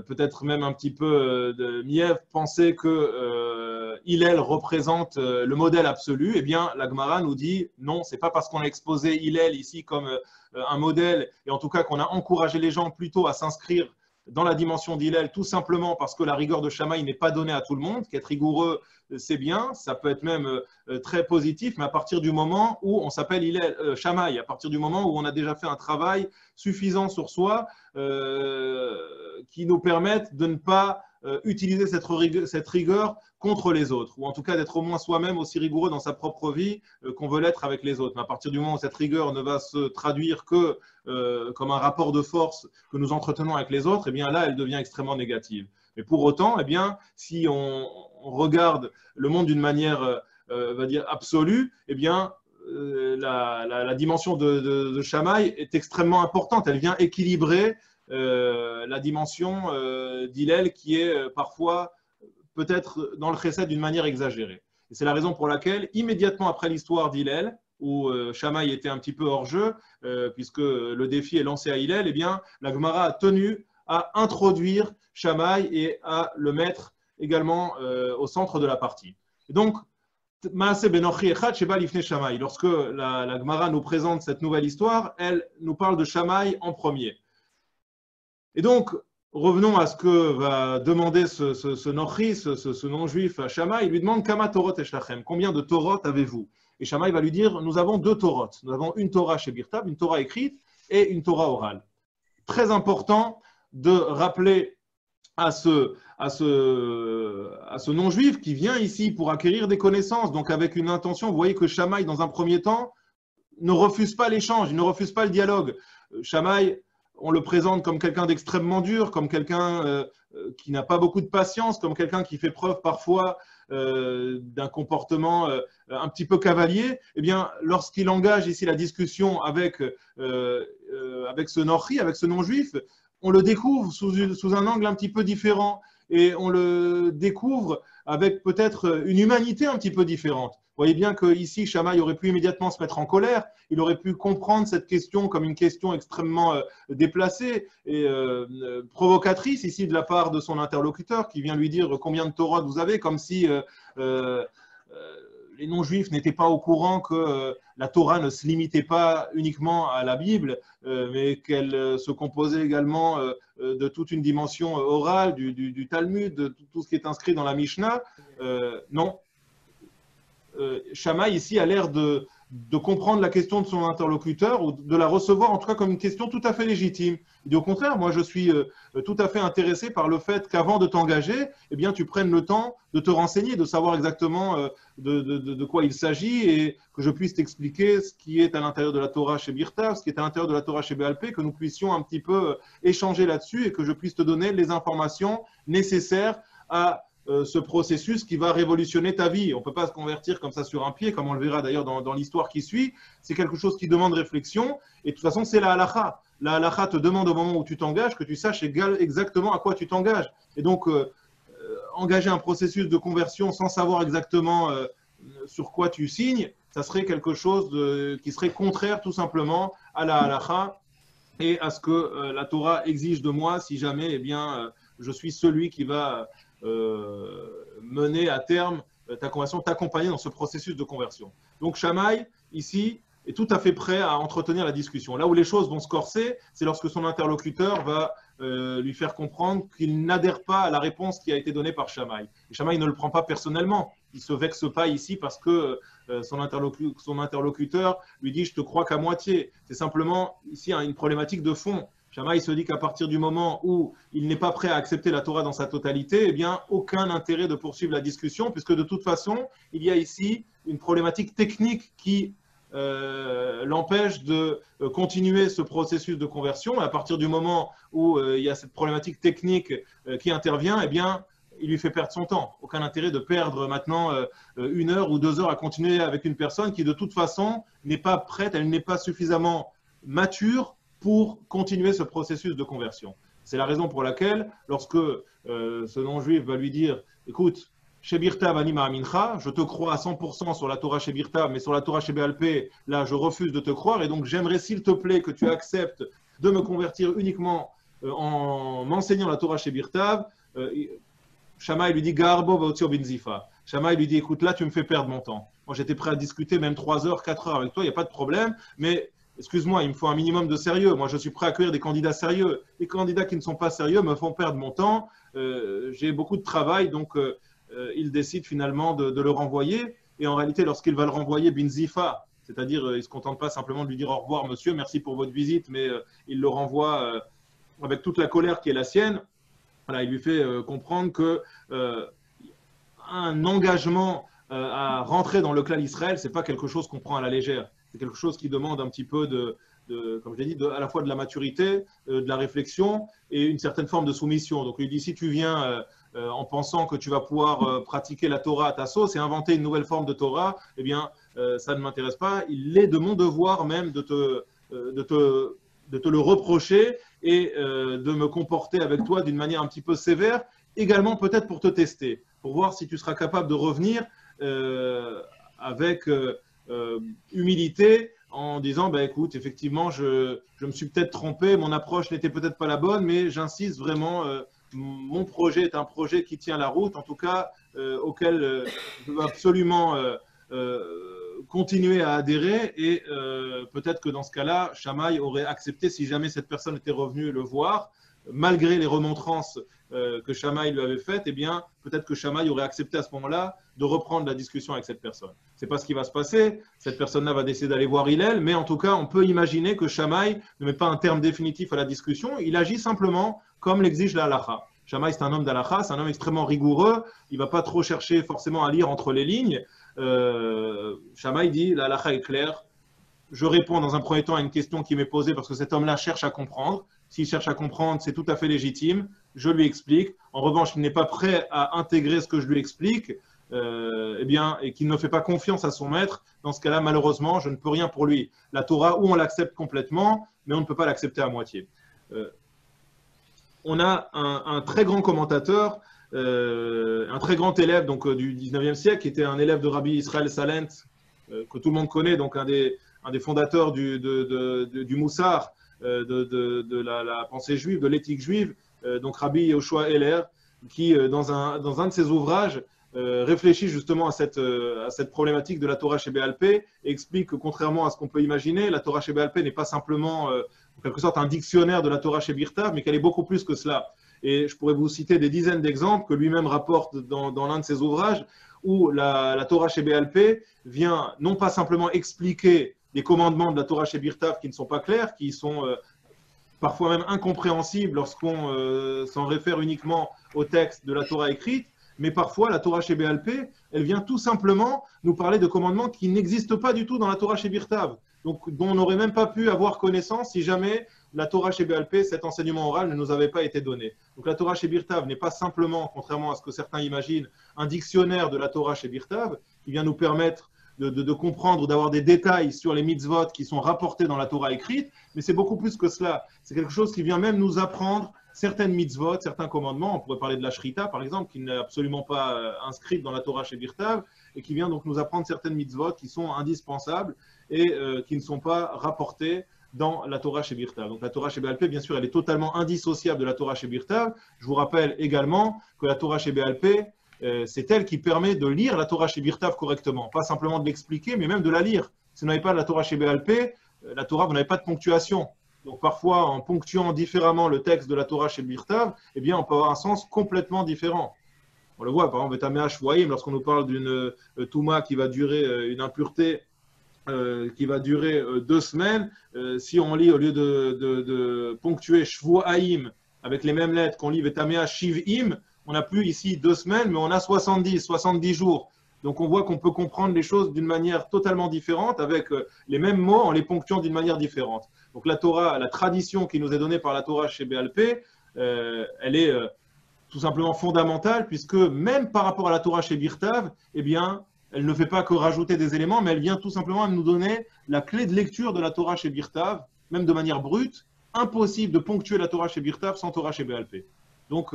[SPEAKER 1] peut-être même un petit peu de mièvre, penser que Hillel représente le modèle absolu. Eh bien, la Gemara nous dit non, c'est pas parce qu'on a exposé Hillel ici comme un modèle, et en tout cas qu'on a encouragé les gens plutôt à s'inscrire dans la dimension d'Hillel, tout simplement parce que la rigueur de Shammai n'est pas donnée à tout le monde. Qu'être rigoureux, c'est bien, ça peut être même très positif, mais à partir du moment où on s'appelle Shammai, à partir du moment où on a déjà fait un travail suffisant sur soi qui nous permette de ne pas utiliser cette rigueur contre les autres, ou en tout cas d'être au moins soi-même aussi rigoureux dans sa propre vie qu'on veut l'être avec les autres. Mais à partir du moment où cette rigueur ne va se traduire que comme un rapport de force que nous entretenons avec les autres, eh bien là, elle devient extrêmement négative. Mais pour autant, eh bien, si on regarde le monde d'une manière on va dire absolue, eh bien, la dimension de Shammai est extrêmement importante. Elle vient équilibrer la dimension d'Hillel qui est parfois peut-être dans le chesed d'une manière exagérée. Et c'est la raison pour laquelle, immédiatement après l'histoire d'Hillel, où Shammai était un petit peu hors jeu, puisque le défi est lancé à Hillel, eh bien, la Gemara a tenu à introduire Shammai et à le mettre également au centre de la partie. Et donc, lorsque la Gemara nous présente cette nouvelle histoire, elle nous parle de Shammai en premier. Et donc, revenons à ce que va demander ce Nochi, ce non-juif à Shammai. Il lui demande Kama Torot Eshlachem, combien de Torot avez-vous? Et Shammai va lui dire nous avons 2 Torot. Nous avons une Torah chez Birtav, une Torah écrite et une Torah orale. Très important de rappeler à ce non-juif qui vient ici pour acquérir des connaissances, donc avec une intention. Vous voyez que Shammai, dans un premier temps, ne refuse pas l'échange, il ne refuse pas le dialogue. Shammai, on le présente comme quelqu'un d'extrêmement dur, comme quelqu'un qui n'a pas beaucoup de patience, comme quelqu'un qui fait preuve parfois d'un comportement un petit peu cavalier. Eh bien, lorsqu'il engage ici la discussion avec ce Nochi, avec ce non-juif, on le découvre sous un angle un petit peu différent et on le découvre avec peut-être une humanité un petit peu différente. Vous voyez bien qu'ici, Shammai aurait pu immédiatement se mettre en colère, il aurait pu comprendre cette question comme une question extrêmement déplacée et provocatrice ici de la part de son interlocuteur qui vient lui dire combien de Torah vous avez, comme si les non-juifs n'étaient pas au courant que la Torah ne se limitait pas uniquement à la Bible, mais qu'elle se composait également de toute une dimension orale, du Talmud, de tout ce qui est inscrit dans la Mishnah. Non. Shammai ici a l'air de comprendre la question de son interlocuteur ou de la recevoir en tout cas comme une question tout à fait légitime. Il dit au contraire, moi je suis tout à fait intéressé par le fait qu'avant de t'engager, eh bien, tu prennes le temps de te renseigner, de savoir exactement de quoi il s'agit et que je puisse t'expliquer ce qui est à l'intérieur de la Torah chez Birtav, ce qui est à l'intérieur de la Torah chez Béalpé, que nous puissions un petit peu échanger là-dessus et que je puisse te donner les informations nécessaires à ce processus qui va révolutionner ta vie. On ne peut pas se convertir comme ça sur un pied, comme on le verra d'ailleurs dans l'histoire qui suit. C'est quelque chose qui demande réflexion. Et de toute façon, c'est la halakha. La halakha te demande au moment où tu t'engages que tu saches exactement à quoi tu t'engages. Et donc, engager un processus de conversion sans savoir exactement sur quoi tu signes, ça serait quelque chose qui serait contraire tout simplement à la halakha et à ce que la Torah exige de moi si jamais eh bien, je suis celui qui va mener à terme ta conversion, t'accompagner dans ce processus de conversion. Donc Shammai, ici, est tout à fait prêt à entretenir la discussion. Là où les choses vont se corser, c'est lorsque son interlocuteur va lui faire comprendre qu'il n'adhère pas à la réponse qui a été donnée par Shammai. Et Shammai ne le prend pas personnellement. Il ne se vexe pas ici parce que son interlocuteur lui dit « je te crois qu'à moitié ». C'est simplement ici une problématique de fond. Shammai se dit qu'à partir du moment où il n'est pas prêt à accepter la Torah dans sa totalité, eh bien, aucun intérêt de poursuivre la discussion, puisque de toute façon, il y a ici une problématique technique qui l'empêche de continuer ce processus de conversion. Et à partir du moment où il y a cette problématique technique qui intervient, eh bien, il lui fait perdre son temps. Aucun intérêt de perdre maintenant 1 heure ou 2 heures à continuer avec une personne qui, de toute façon, n'est pas prête, elle n'est pas suffisamment mature pour continuer ce processus de conversion. C'est la raison pour laquelle, lorsque ce non-juif va lui dire « Écoute, chez Birtav, Anima Amincha, je te crois à 100% sur la Torah chez Birtav, mais sur la Torah chez Béalpé, là, je refuse de te croire, et donc j'aimerais, s'il te plaît, que tu acceptes de me convertir uniquement en m'enseignant la Torah chez Birtav. » Shammai lui dit « Garbo Vaotzio Binzifa ». Shammai lui dit « Écoute, là, tu me fais perdre mon temps. Moi, j'étais prêt à discuter même 3 heures, 4 heures avec toi, il n'y a pas de problème, mais… excuse-moi, il me faut un minimum de sérieux. Moi, je suis prêt à accueillir des candidats sérieux. Les candidats qui ne sont pas sérieux me font perdre mon temps. J'ai beaucoup de travail, donc il décide finalement de le renvoyer. Et en réalité, lorsqu'il va le renvoyer, Binzifa, c'est-à-dire il ne se contente pas simplement de lui dire au revoir, monsieur, merci pour votre visite, mais il le renvoie avec toute la colère qui est la sienne. Voilà, il lui fait comprendre que un engagement à rentrer dans le clan Israël, ce n'est pas quelque chose qu'on prend à la légère. C'est quelque chose qui demande un petit peu comme je l'ai dit, à la fois de la maturité, de la réflexion et une certaine forme de soumission. Donc, il lui dit, si tu viens en pensant que tu vas pouvoir pratiquer la Torah à ta sauce et inventer une nouvelle forme de Torah, eh bien, ça ne m'intéresse pas. Il est de mon devoir même de te le reprocher et de me comporter avec toi d'une manière un petit peu sévère, également peut-être pour te tester, pour voir si tu seras capable de revenir avec humilité, en disant, bah, écoute, effectivement, je me suis peut-être trompé, mon approche n'était peut-être pas la bonne, mais j'insiste vraiment, mon projet est un projet qui tient la route, en tout cas, auquel je veux absolument continuer à adhérer, et peut-être que dans ce cas-là, Shammai aurait accepté, si jamais cette personne était revenue le voir, malgré les remontrances que Shammai lui avait faites, eh bien, peut-être que Shammai aurait accepté à ce moment-là de reprendre la discussion avec cette personne. Ce n'est pas ce qui va se passer. Cette personne-là va décider d'aller voir Hillel, mais en tout cas, on peut imaginer que Shammai ne met pas un terme définitif à la discussion. Il agit simplement comme l'exige la halakha. Shammai, c'est un homme d'halakha, c'est un homme extrêmement rigoureux. Il ne va pas trop chercher forcément à lire entre les lignes. Shammai dit, la halakha est claire. Je réponds dans un premier temps à une question qui m'est posée parce que cet homme-là cherche à comprendre. S'il cherche à comprendre, c'est tout à fait légitime. Je lui explique. En revanche, il n'est pas prêt à intégrer ce que je lui explique, eh bien, et qu'il ne fait pas confiance à son maître. Dans ce cas-là, malheureusement, je ne peux rien pour lui. La Torah, ou on l'accepte complètement, mais on ne peut pas l'accepter à moitié. On a un très grand commentateur, un très grand élève donc, du 19e siècle, qui était un élève de Rabbi Israël Salent, que tout le monde connaît, donc un des fondateurs du Moussar, de la pensée juive, de l'éthique juive, donc Rabbi Yehoshua Heller, qui, dans un de ses ouvrages, réfléchit justement à cette problématique de la Torah chez Béal Pé et explique que contrairement à ce qu'on peut imaginer, la Torah chez Béal Pé n'est pas simplement en quelque sorte un dictionnaire de la Torah chez Birtav, mais qu'elle est beaucoup plus que cela. Et je pourrais vous citer des dizaines d'exemples que lui-même rapporte dans l'un de ses ouvrages, où la Torah chez Béal Pé vient non pas simplement expliquer des commandements de la Torah chez Birtav qui ne sont pas clairs, qui sont parfois même incompréhensibles lorsqu'on s'en réfère uniquement au texte de la Torah écrite, mais parfois la Torah chez Béal Pé, elle vient tout simplement nous parler de commandements qui n'existent pas du tout dans la Torah chez Birtav, donc dont on n'aurait même pas pu avoir connaissance si jamais la Torah chez Béal Pé, cet enseignement oral ne nous avait pas été donné. Donc la Torah chez Birtav n'est pas simplement, contrairement à ce que certains imaginent, un dictionnaire de la Torah chez Birtav qui vient nous permettre de comprendre, d'avoir des détails sur les mitzvot qui sont rapportés dans la Torah écrite, mais c'est beaucoup plus que cela. C'est quelque chose qui vient même nous apprendre certaines mitzvot, certains commandements. On pourrait parler de la Shrita, par exemple, qui n'est absolument pas inscrite dans la Torah chez Birtav, et qui vient donc nous apprendre certaines mitzvot qui sont indispensables et qui ne sont pas rapportées dans la Torah chez Birtav. Donc la Torah chez Béal Pé, bien sûr, elle est totalement indissociable de la Torah chez Birtav. Je vous rappelle également que la Torah chez Béal Pé, c'est elle qui permet de lire la Torah chez Birtav correctement. Pas simplement de l'expliquer, mais même de la lire. Si vous n'avez pas de la Torah chez Béal Pé, la Torah, vous n'avez pas de ponctuation. Donc parfois, en ponctuant différemment le texte de la Torah chez Birtav, eh bien, on peut avoir un sens complètement différent. On le voit, par exemple, Betamea Shvoyim, lorsqu'on nous parle d'une Touma qui va durer, une impureté qui va durer 2 semaines, si on lit, au lieu de ponctuer Shvoaim avec les mêmes lettres qu'on lit Betamea Shivim, on n'a plus ici 2 semaines, mais on a 70 jours. Donc on voit qu'on peut comprendre les choses d'une manière totalement différente, avec les mêmes mots en les ponctuant d'une manière différente. Donc la Torah, la tradition qui nous est donnée par la Torah chez Béal Pé, elle est tout simplement fondamentale, puisque même par rapport à la Torah chez Birtav, eh bien, elle ne fait pas que rajouter des éléments, mais elle vient tout simplement nous donner la clé de lecture de la Torah chez Birtav, même de manière brute. Impossible de ponctuer la Torah chez Birtav sans Torah chez Béal Pé. Donc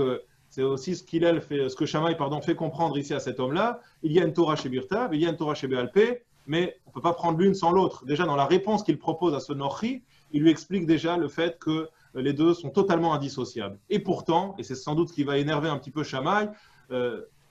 [SPEAKER 1] c'est aussi ce que Shammai fait comprendre ici à cet homme-là. Il y a une Torah chez Birtav, il y a une Torah chez Béal Pé, mais on ne peut pas prendre l'une sans l'autre. Déjà, dans la réponse qu'il propose à ce Nochi, il lui explique déjà le fait que les deux sont totalement indissociables. Et pourtant, et c'est sans doute ce qui va énerver un petit peu Shammai,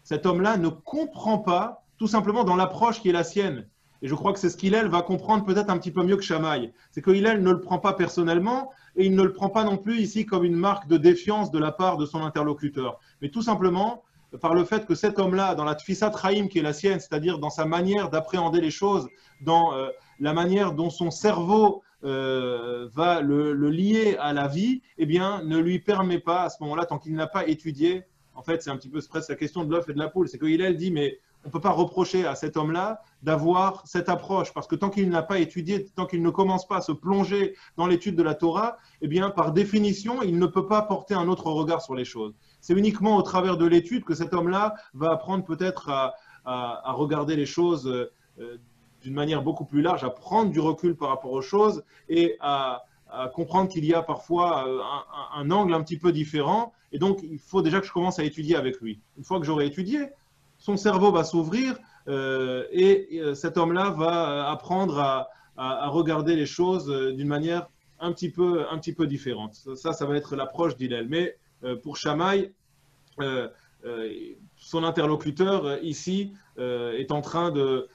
[SPEAKER 1] cet homme-là ne comprend pas, tout simplement dans l'approche qui est la sienne. Et je crois que c'est ce qu'Hillel va comprendre peut-être un petit peu mieux que Shammai. C'est que Hillel ne le prend pas personnellement et il ne le prend pas non plus ici comme une marque de défiance de la part de son interlocuteur. Mais tout simplement par le fait que cet homme-là, dans la Tfissat Chaim qui est la sienne, c'est-à-dire dans sa manière d'appréhender les choses, dans la manière dont son cerveau va le lier à la vie, eh bien, ne lui permet pas à ce moment-là, tant qu'il n'a pas étudié, en fait, c'est un petit peu presque la question de l'œuf et de la poule. C'est que Hillel dit, mais on ne peut pas reprocher à cet homme-là d'avoir cette approche, parce que tant qu'il n'a pas étudié, tant qu'il ne commence pas à se plonger dans l'étude de la Torah, eh bien, par définition, il ne peut pas porter un autre regard sur les choses. C'est uniquement au travers de l'étude que cet homme-là va apprendre peut-être à regarder les choses d'une manière beaucoup plus large, à prendre du recul par rapport aux choses et à comprendre qu'il y a parfois un angle un petit peu différent. Et donc, il faut déjà que je commence à étudier avec lui. Une fois que j'aurai étudié, son cerveau va s'ouvrir et cet homme-là va apprendre à regarder les choses d'une manière un petit peu différente. Ça va être l'approche d'Hillel. Mais pour Shammai, son interlocuteur ici est en train de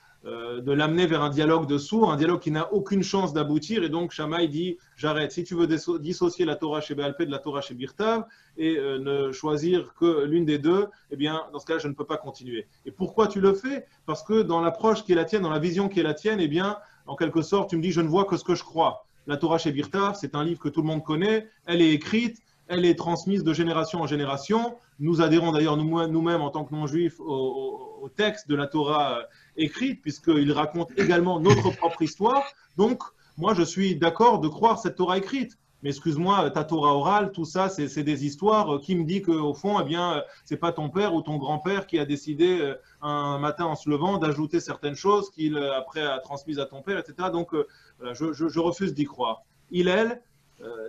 [SPEAKER 1] l'amener vers un dialogue de sourds, un dialogue qui n'a aucune chance d'aboutir. Et donc, Shammai dit, j'arrête. Si tu veux dissocier la Torah chez Béal Pé de la Torah chez Birtav et ne choisir que l'une des deux, eh bien, dans ce cas, je ne peux pas continuer. Et pourquoi tu le fais? Parce que dans l'approche qui est la tienne, dans la vision qui est la tienne, eh bien, en quelque sorte, tu me dis, je ne vois que ce que je crois. La Torah chez Birtav, c'est un livre que tout le monde connaît, elle est écrite, elle est transmise de génération en génération. Nous adhérons d'ailleurs nous-mêmes en tant que non-juifs au texte de la Torah écrite, puisqu'il raconte également notre propre histoire. Donc, moi, je suis d'accord de croire cette Torah écrite. Mais excuse-moi, ta Torah orale, tout ça, c'est des histoires. Qui me dit qu'au fond, eh bien, c'est pas ton père ou ton grand-père qui a décidé un matin en se levant d'ajouter certaines choses qu'il après a transmises à ton père, etc. Donc, voilà, je refuse d'y croire. Hillel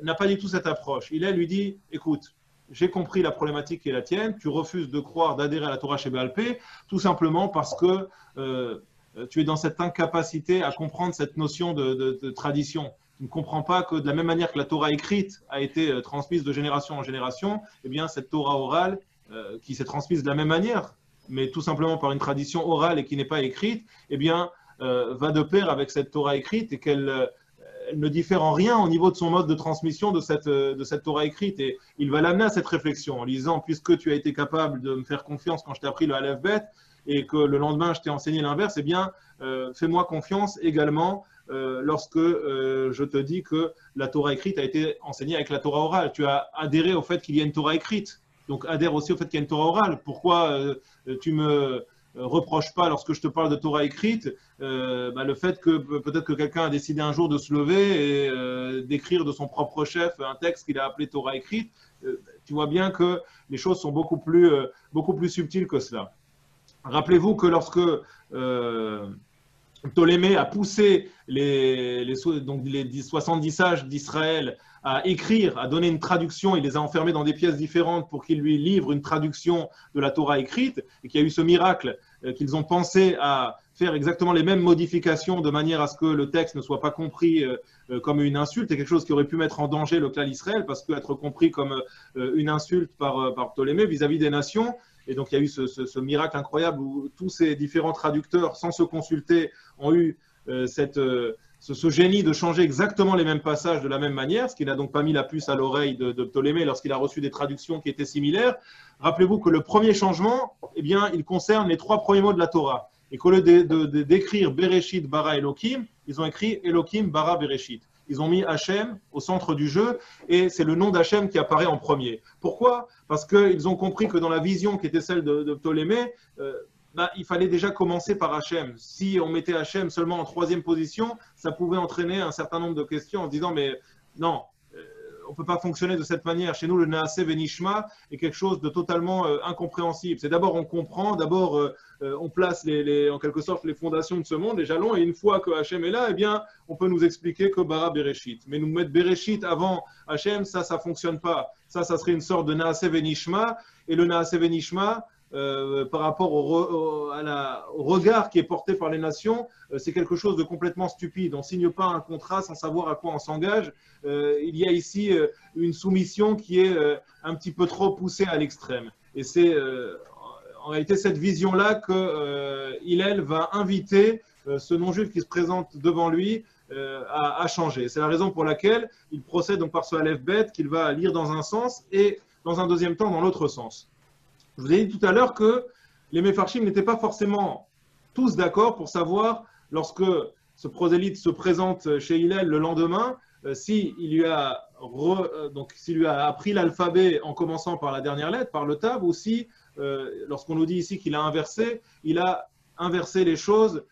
[SPEAKER 1] n'a pas du tout cette approche. Hillel lui dit, écoute, j'ai compris la problématique qui est la tienne, tu refuses de croire, d'adhérer à la Torah chez Béal Pé, tout simplement parce que tu es dans cette incapacité à comprendre cette notion de tradition. Tu ne comprends pas que de la même manière que la Torah écrite a été transmise de génération en génération, eh bien cette Torah orale qui s'est transmise de la même manière, mais tout simplement par une tradition orale et qui n'est pas écrite, eh bien va de pair avec cette Torah écrite et qu'elle elle ne diffère en rien au niveau de son mode de transmission de cette Torah écrite. Et il va l'amener à cette réflexion en disant, puisque tu as été capable de me faire confiance quand je t'ai appris le Aleph Bet et que le lendemain je t'ai enseigné l'inverse, eh bien, fais-moi confiance également lorsque je te dis que la Torah écrite a été enseignée avec la Torah orale. Tu as adhéré au fait qu'il y a une Torah écrite. Donc adhère aussi au fait qu'il y a une Torah orale. Pourquoi tu me reproche pas lorsque je te parle de Torah écrite le fait que peut-être que quelqu'un a décidé un jour de se lever et d'écrire de son propre chef un texte qu'il a appelé Torah écrite. Tu vois bien que les choses sont beaucoup plus subtiles que cela. Rappelez-vous que lorsque Ptolémée a poussé les 70 sages d'Israël à écrire, à donner une traduction, il les a enfermés dans des pièces différentes pour qu'ils lui livrent une traduction de la Torah écrite, et qu'il y a eu ce miracle qu'ils ont pensé à faire exactement les mêmes modifications de manière à ce que le texte ne soit pas compris comme une insulte, et quelque chose qui aurait pu mettre en danger le clan d'Israël, parce qu'être compris comme une insulte par Ptolémée vis-à-vis des nations. Et donc il y a eu ce miracle incroyable où tous ces différents traducteurs, sans se consulter, ont eu ce génie de changer exactement les mêmes passages de la même manière, ce qui n'a donc pas mis la puce à l'oreille de Ptolémée lorsqu'il a reçu des traductions qui étaient similaires. Rappelez-vous que le premier changement, eh bien, il concerne les 3 premiers mots de la Torah. Et qu'au lieu d'écrire Bereshit bara Elohim, ils ont écrit Elohim bara Bereshit. Ils ont mis Hachem au centre du jeu et c'est le nom d'Hachem qui apparaît en premier. Pourquoi? Parce qu'ils ont compris que dans la vision qui était celle de Ptolémée, il fallait déjà commencer par Hachem. Si on mettait Hachem seulement en 3e position, ça pouvait entraîner un certain nombre de questions en se disant mais non, on ne peut pas fonctionner de cette manière. Chez nous, le Naaseh Venishma est quelque chose de totalement incompréhensible. C'est d'abord on comprend, d'abord on place en quelque sorte les fondations de ce monde, les jalons, et une fois que Hachem est là, eh bien, on peut nous expliquer que Bara Bereshit. Mais nous mettre Bereshit avant Hachem, ça ne fonctionne pas. Ça serait une sorte de Naaseh Venishma, et le Naaseh Venishma, par rapport au regard qui est porté par les nations, c'est quelque chose de complètement stupide. On ne signe pas un contrat sans savoir à quoi on s'engage. Il y a ici une soumission qui est un petit peu trop poussée à l'extrême. Et c'est en réalité cette vision-là que Hillel va inviter ce non-juif qui se présente devant lui à changer. C'est la raison pour laquelle il procède donc par ce Aleph Bet qu'il va lire dans un sens et dans un deuxième temps dans l'autre sens. Je vous ai dit tout à l'heure que les Mefarshim n'étaient pas forcément tous d'accord pour savoir, lorsque ce prosélyte se présente chez Hillel le lendemain, s'il lui a appris l'alphabet en commençant par la dernière lettre, par le tav, ou si, lorsqu'on nous dit ici qu'il a inversé les choses,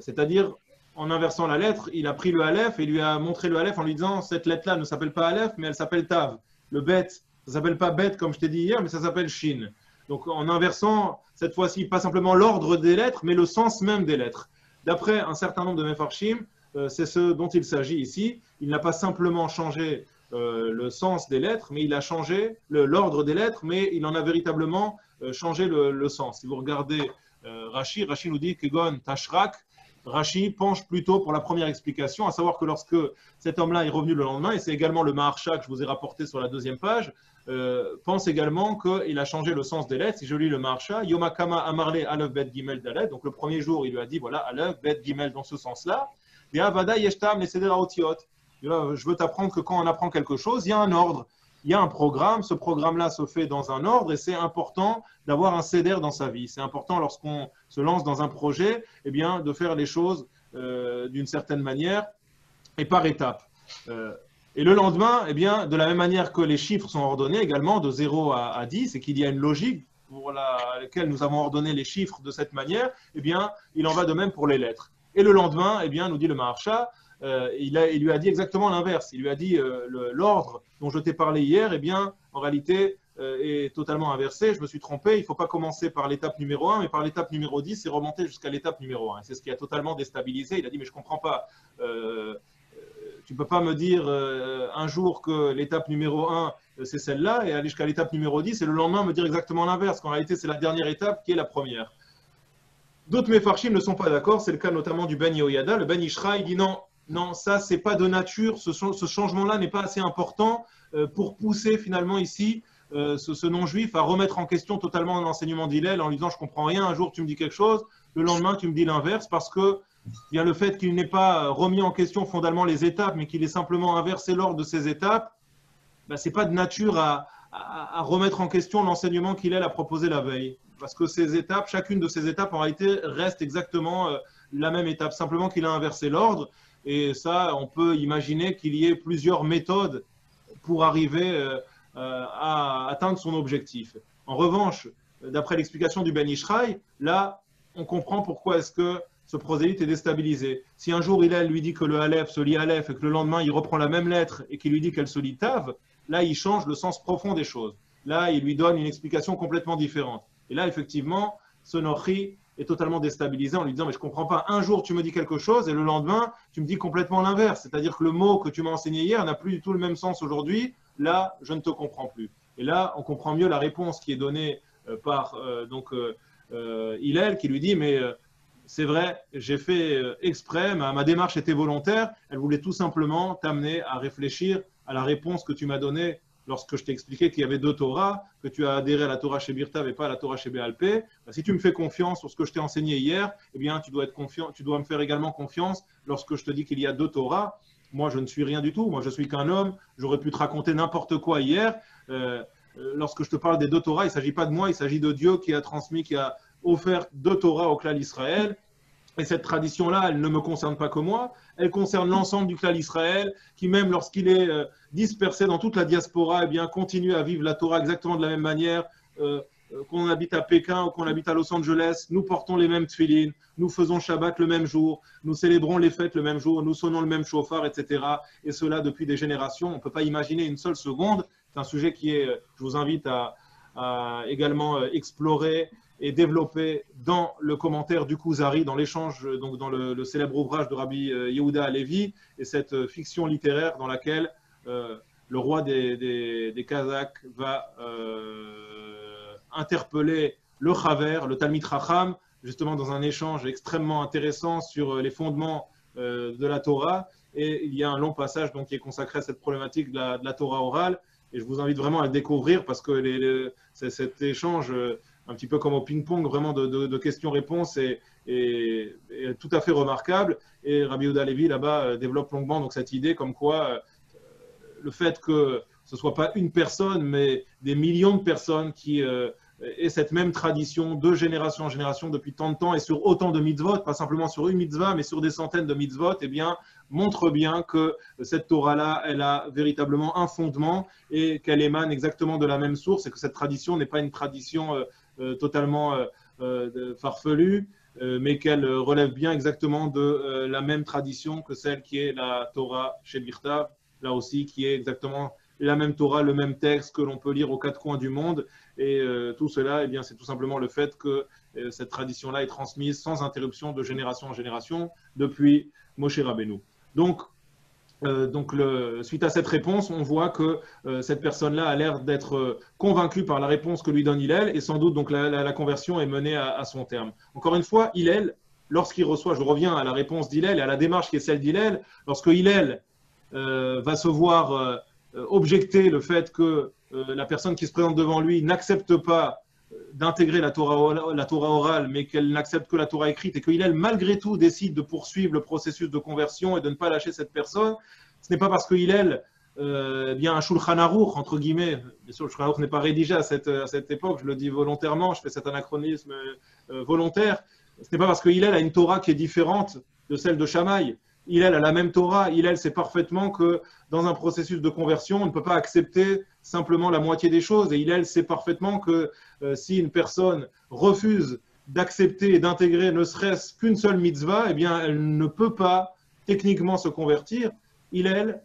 [SPEAKER 1] c'est-à-dire en inversant la lettre, il a pris le Aleph et lui a montré le Aleph en lui disant cette lettre-là ne s'appelle pas Aleph, mais elle s'appelle Tav. Le Bet, ça ne s'appelle pas Bet comme je t'ai dit hier, mais ça s'appelle Shin. Donc en inversant, cette fois-ci, pas simplement l'ordre des lettres, mais le sens même des lettres. D'après un certain nombre de Mefarshim, c'est ce dont il s'agit ici. Il n'a pas simplement changé le sens des lettres, mais il a changé l'ordre des lettres, mais il en a véritablement changé le sens. Si vous regardez Rashi nous dit que Gon Tashrak, Rashi penche plutôt pour la première explication, à savoir que lorsque cet homme-là est revenu le lendemain, et c'est également le Maharsha que je vous ai rapporté sur la deuxième page, pense également qu'il a changé le sens des lettres. Si je lis le Maharsha, Yomakama Amarle Aleph Bet Gimel Dalet, donc le premier jour, il lui a dit voilà, Aleph Bet Gimel dans ce sens-là, et Avada Yeshtam les Seder Haotiot. Je veux t'apprendre que quand on apprend quelque chose, il y a un ordre, il y a un programme, ce programme-là se fait dans un ordre et c'est important d'avoir un Seder dans sa vie. C'est important lorsqu'on se lance dans un projet, eh bien, de faire les choses d'une certaine manière et par étapes. Et le lendemain, eh bien, de la même manière que les chiffres sont ordonnés également de 0 à 10 et qu'il y a une logique pour laquelle nous avons ordonné les chiffres de cette manière, eh bien, il en va de même pour les lettres. Et le lendemain, eh bien, nous dit le Maharsha, il lui a dit exactement l'inverse. Il lui a dit l'ordre dont je t'ai parlé hier, eh bien, en réalité, est totalement inversé. Je me suis trompé. Il ne faut pas commencer par l'étape numéro 1, mais par l'étape numéro 10 et remonter jusqu'à l'étape numéro 1. C'est ce qui a totalement déstabilisé. Il a dit, mais je ne comprends pas. Tu ne peux pas me dire un jour que l'étape numéro 1, c'est celle-là, et aller jusqu'à l'étape numéro 10, et le lendemain me dire exactement l'inverse, qu'en réalité, c'est la dernière étape qui est la première. D'autres Mefarshim ne sont pas d'accord. C'est le cas notamment du Ben Yehoyada. Le Ben Ishra, il dit non, ça, c'est pas de nature. Ce changement-là n'est pas assez important pour pousser finalement ici ce non-juif à remettre en question totalement l'enseignement d'Hillel en lui disant je comprends rien. Un jour, tu me dis quelque chose, le lendemain, tu me dis l'inverse, parce que bien le fait qu'il n'ait pas remis en question fondamentalement les étapes, mais qu'il ait simplement inversé l'ordre de ces étapes, ben, c'est pas de nature à remettre en question l'enseignement qu'Hillel a proposé la veille. Parce que ces étapes, chacune de ces étapes, en réalité, reste exactement la même étape. Simplement qu'il a inversé l'ordre. Et ça, on peut imaginer qu'il y ait plusieurs méthodes pour arriver à atteindre son objectif. En revanche, d'après l'explication du Ben Ishraï, là, on comprend pourquoi est-ce que ce prosélyte est déstabilisé. Si un jour, Hillel lui dit que le Aleph se lit Aleph et que le lendemain, il reprend la même lettre et qu'il lui dit qu'elle se lit Tav, là, il change le sens profond des choses. Là, il lui donne une explication complètement différente. Et là, effectivement, ce Nochi est totalement déstabilisé en lui disant « mais je ne comprends pas, un jour tu me dis quelque chose et le lendemain tu me dis complètement l'inverse. C'est-à-dire que le mot que tu m'as enseigné hier n'a plus du tout le même sens aujourd'hui, là je ne te comprends plus. » Et là, on comprend mieux la réponse qui est donnée par Hillel qui lui dit « mais c'est vrai, j'ai fait exprès, ma démarche était volontaire, elle voulait tout simplement t'amener à réfléchir à la réponse que tu m'as donnée lorsque je t'ai expliqué qu'il y avait deux Torahs, que tu as adhéré à la Torah chez Birtav et pas à la Torah chez Béalpé, si tu me fais confiance sur ce que je t'ai enseigné hier, eh bien, tu dois me faire également confiance lorsque je te dis qu'il y a deux Torahs. Moi, je ne suis rien du tout. Moi, je suis qu'un homme. J'aurais pu te raconter n'importe quoi hier. Lorsque je te parle des deux Torahs, il ne s'agit pas de moi, il s'agit de Dieu qui a transmis, qui a offert deux Torahs au clan d'Israël. Et cette tradition-là, elle ne me concerne pas que moi, elle concerne l'ensemble du clan d'Israël, qui même lorsqu'il est dispersé dans toute la diaspora, eh bien, continue à vivre la Torah exactement de la même manière, qu'on habite à Pékin ou qu'on habite à Los Angeles, nous portons les mêmes tefilines, nous faisons Shabbat le même jour, nous célébrons les fêtes le même jour, nous sonnons le même chauffard, etc. Et cela depuis des générations. On ne peut pas imaginer une seule seconde. C'est un sujet qui est, je vous invite à également explorer et développé dans le commentaire du Kuzari, dans l'échange, donc dans le célèbre ouvrage de Rabbi Yehuda Halevi, et cette fiction littéraire dans laquelle le roi des Kazakhs va interpeller le Chaver, le Talmid Chacham, justement dans un échange extrêmement intéressant sur les fondements de la Torah. Et il y a un long passage donc, qui est consacré à cette problématique de la Torah orale. Et je vous invite vraiment à le découvrir parce que cet échange, un petit peu comme au ping-pong, vraiment de questions-réponses, est tout à fait remarquable. Et Rabbi Yehuda Halevi, là-bas, développe longuement donc, cette idée comme quoi le fait que ce ne soit pas une personne, mais des millions de personnes qui et cette même tradition de génération en génération depuis tant de temps et sur autant de mitzvot, pas simplement sur une mitzvah, mais sur des centaines de mitzvot, eh bien, montre bien que cette Torah-là, elle a véritablement un fondement et qu'elle émane exactement de la même source et que cette tradition n'est pas une tradition totalement farfelue, mais qu'elle relève bien exactement de la même tradition que celle qui est la Torah chez Birtav, là aussi, qui est exactement la même Torah, le même texte que l'on peut lire aux quatre coins du monde. Et tout cela, eh bien, c'est tout simplement le fait que cette tradition-là est transmise sans interruption de génération en génération depuis Moshe Rabbeinu. Donc, suite à cette réponse, on voit que cette personne-là a l'air d'être convaincue par la réponse que lui donne Hillel, et sans doute donc la conversion est menée à son terme. Encore une fois, Hillel, lorsqu'il reçoit, je reviens à la réponse d'Hillel et à la démarche qui est celle d'Hillel, lorsque Hillel va se voir objecter le fait que la personne qui se présente devant lui n'accepte pas d'intégrer la Torah orale, mais qu'elle n'accepte que la Torah écrite, et que Hillel, malgré tout, décide de poursuivre le processus de conversion et de ne pas lâcher cette personne, ce n'est pas parce que Hillel, bien un Shulchan Aruch, entre guillemets, bien sûr le Shulchan Aruch n'est pas rédigé à cette époque, je le dis volontairement, je fais cet anachronisme volontaire, ce n'est pas parce que Hillel a une Torah qui est différente de celle de Shammai. Hillel a la même Torah. Hillel sait parfaitement que dans un processus de conversion, on ne peut pas accepter simplement la moitié des choses. Et Hillel sait parfaitement que si une personne refuse d'accepter et d'intégrer ne serait-ce qu'une seule mitzvah, eh bien, elle ne peut pas techniquement se convertir. Hillel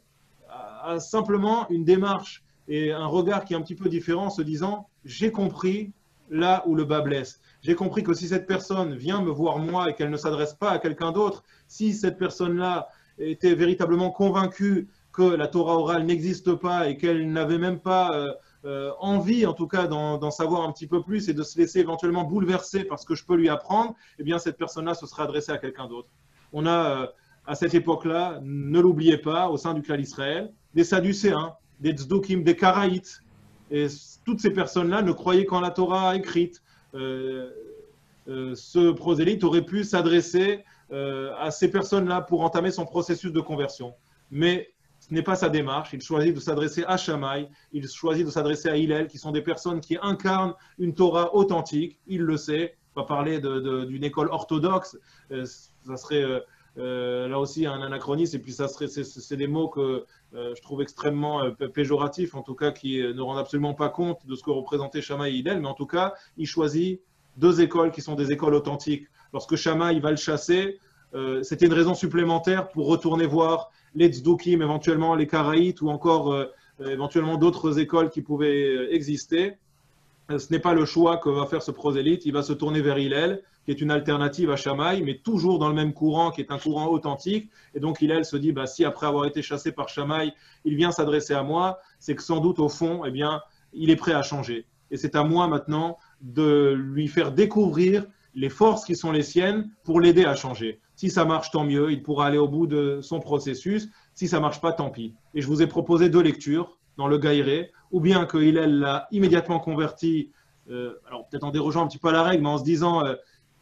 [SPEAKER 1] a simplement une démarche et un regard qui est un petit peu différent en se disant « j'ai compris là où le bas blesse ». J'ai compris que si cette personne vient me voir moi et qu'elle ne s'adresse pas à quelqu'un d'autre, si cette personne-là était véritablement convaincue que la Torah orale n'existe pas et qu'elle n'avait même pas envie, en tout cas, d'en savoir un petit peu plus et de se laisser éventuellement bouleverser par ce que je peux lui apprendre, eh bien, cette personne-là se serait adressée à quelqu'un d'autre. On a, à cette époque-là, ne l'oubliez pas, au sein du clan d'Israël, des Sadducéens, des Tzdukim, des Karaïtes. Et toutes ces personnes-là ne croyaient qu'en la Torah écrite. Ce prosélyte aurait pu s'adresser à ces personnes-là pour entamer son processus de conversion. Mais ce n'est pas sa démarche. Il choisit de s'adresser à Shammai, il choisit de s'adresser à Hillel, qui sont des personnes qui incarnent une Torah authentique. Il le sait. On va parler d'une école orthodoxe. Ça serait là aussi un anachronisme. Et puis, c'est des mots que je trouve extrêmement péjoratifs, en tout cas, qui ne rendent absolument pas compte de ce que représentait Shammai et Hillel. Mais en tout cas, il choisit deux écoles qui sont des écoles authentiques. Lorsque Shammai va le chasser, c'était une raison supplémentaire pour retourner voir les Tzdukim, éventuellement les Karaïtes ou encore éventuellement d'autres écoles qui pouvaient exister. Ce n'est pas le choix que va faire ce prosélyte. Il va se tourner vers Hillel, qui est une alternative à Shammai, mais toujours dans le même courant, qui est un courant authentique. Et donc Hillel se dit, bah, si après avoir été chassé par Shammai, il vient s'adresser à moi, c'est que sans doute au fond, eh bien, il est prêt à changer. Et c'est à moi maintenant de lui faire découvrir les forces qui sont les siennes pour l'aider à changer. Si ça marche, tant mieux, il pourra aller au bout de son processus. Si ça ne marche pas, tant pis. Et je vous ai proposé deux lectures dans le Gaïré, ou bien que Hillel l'a immédiatement converti, alors peut-être en dérogeant un petit peu à la règle, mais en se disant,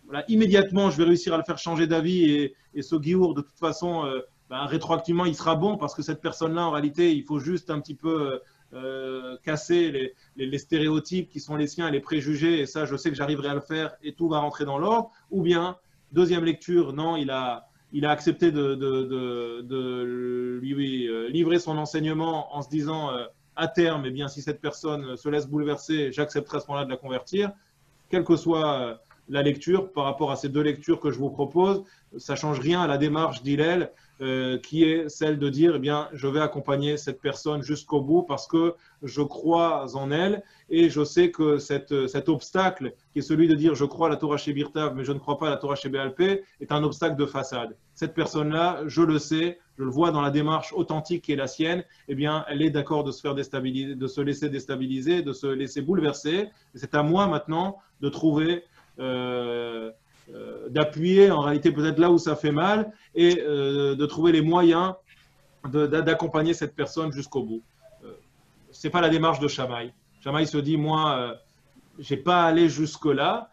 [SPEAKER 1] voilà, immédiatement, je vais réussir à le faire changer d'avis, et ce Giour, de toute façon, rétroactivement, il sera bon, parce que cette personne-là, en réalité, il faut juste un petit peu casser les stéréotypes qui sont les siens et les préjugés, et ça, je sais que j'arriverai à le faire, et tout va rentrer dans l'ordre. Ou bien, deuxième lecture, non, il a accepté de lui livrer son enseignement en se disant, à terme, eh bien, si cette personne se laisse bouleverser, j'accepterai à ce moment-là de la convertir. Quelle que soit la lecture, par rapport à ces deux lectures que je vous propose, ça ne change rien à la démarche d'Hillel, qui est celle de dire, eh bien, je vais accompagner cette personne jusqu'au bout parce que je crois en elle et je sais que cet obstacle, qui est celui de dire je crois à la Torah chez Birtav, mais je ne crois pas à la Torah chez Béal Pé, est un obstacle de façade. Cette personne-là, je le sais, je le vois dans la démarche authentique qui est la sienne, eh bien, elle est d'accord de se faire déstabiliser, de se laisser déstabiliser, de se laisser bouleverser. Et c'est à moi maintenant de trouver d'appuyer en réalité peut-être là où ça fait mal et de trouver les moyens d'accompagner cette personne jusqu'au bout. Ce n'est pas la démarche de Shammai. Shammai se dit, moi, je n'ai pas allé jusque-là,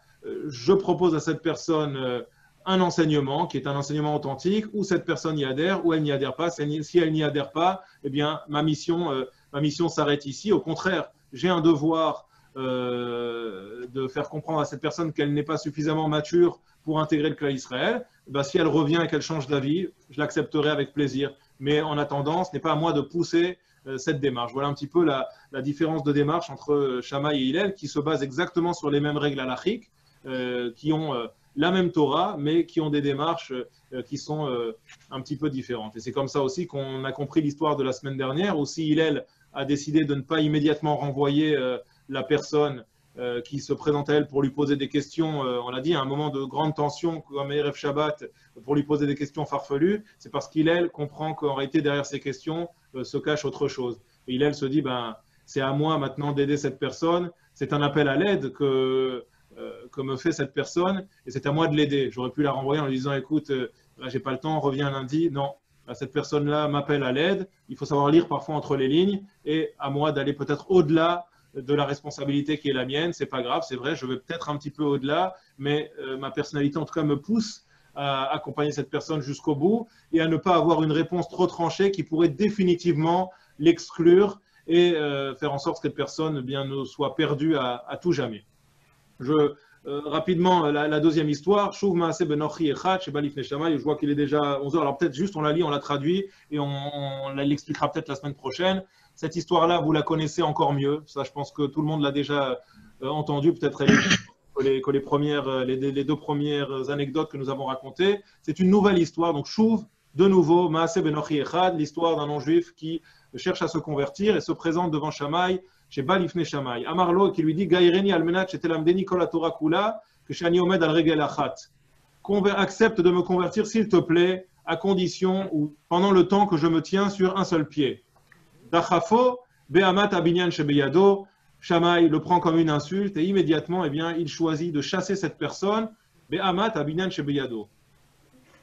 [SPEAKER 1] je propose à cette personne un enseignement qui est un enseignement authentique, où cette personne y adhère, ou elle n'y adhère pas. Si elle n'y adhère pas, eh bien, ma mission s'arrête ici. Au contraire, j'ai un devoir de faire comprendre à cette personne qu'elle n'est pas suffisamment mature pour intégrer le clan Israël, ben, si elle revient et qu'elle change d'avis, je l'accepterai avec plaisir. Mais en attendant, ce n'est pas à moi de pousser cette démarche. Voilà un petit peu la différence de démarche entre Shammai et Hillel, qui se basent exactement sur les mêmes règles halachiques, qui ont la même Torah, mais qui ont des démarches qui sont un petit peu différentes. Et c'est comme ça aussi qu'on a compris l'histoire de la semaine dernière, où si Hillel a décidé de ne pas immédiatement renvoyer la personne qui se présente à elle pour lui poser des questions, on l'a dit, à un moment de grande tension, comme Erev Shabbat, pour lui poser des questions farfelues, c'est parce qu'Hillel comprend qu'en réalité, derrière ces questions, se cache autre chose. Et Hillel se dit, ben, c'est à moi maintenant d'aider cette personne, c'est un appel à l'aide que me fait cette personne, et c'est à moi de l'aider. J'aurais pu la renvoyer en lui disant, écoute, là, j'ai pas le temps, reviens lundi. Non, là, cette personne-là m'appelle à l'aide. Il faut savoir lire parfois entre les lignes, et à moi d'aller peut-être au-delà de la responsabilité qui est la mienne. C'est pas grave, c'est vrai, je vais peut-être un petit peu au-delà, mais ma personnalité, en tout cas, me pousse à accompagner cette personne jusqu'au bout et à ne pas avoir une réponse trop tranchée qui pourrait définitivement l'exclure et faire en sorte que cette personne bien, ne soit perdue à tout jamais. Rapidement, la deuxième histoire, Shuv Maaseh ben Nochi Echad, Sheba Lifnei Shammai, je vois qu'il est déjà 11 heures, alors peut-être juste on la lit, on la traduit et on l'expliquera peut-être la semaine prochaine. Cette histoire-là, vous la connaissez encore mieux, ça je pense que tout le monde l'a déjà entendu, peut-être que les deux premières anecdotes que nous avons racontées. C'est une nouvelle histoire, donc Shuv, de nouveau, Maaseh ben Nochi Echad, l'histoire d'un non-juif qui cherche à se convertir et se présente devant Shammai, chez Balifne Shammai. Amarlo qui lui dit Gaireni almenat shetelamdeni kol haTorah kula keshani omed al regel achat. Accepte de me convertir s'il te plaît, à condition ou pendant le temps que je me tiens sur un seul pied. Dachafo be'amat abinyan shebeyado. Shammai le prend comme une insulte et immédiatement, eh bien, il choisit de chasser cette personne. Be'amat abinyan shebeyado.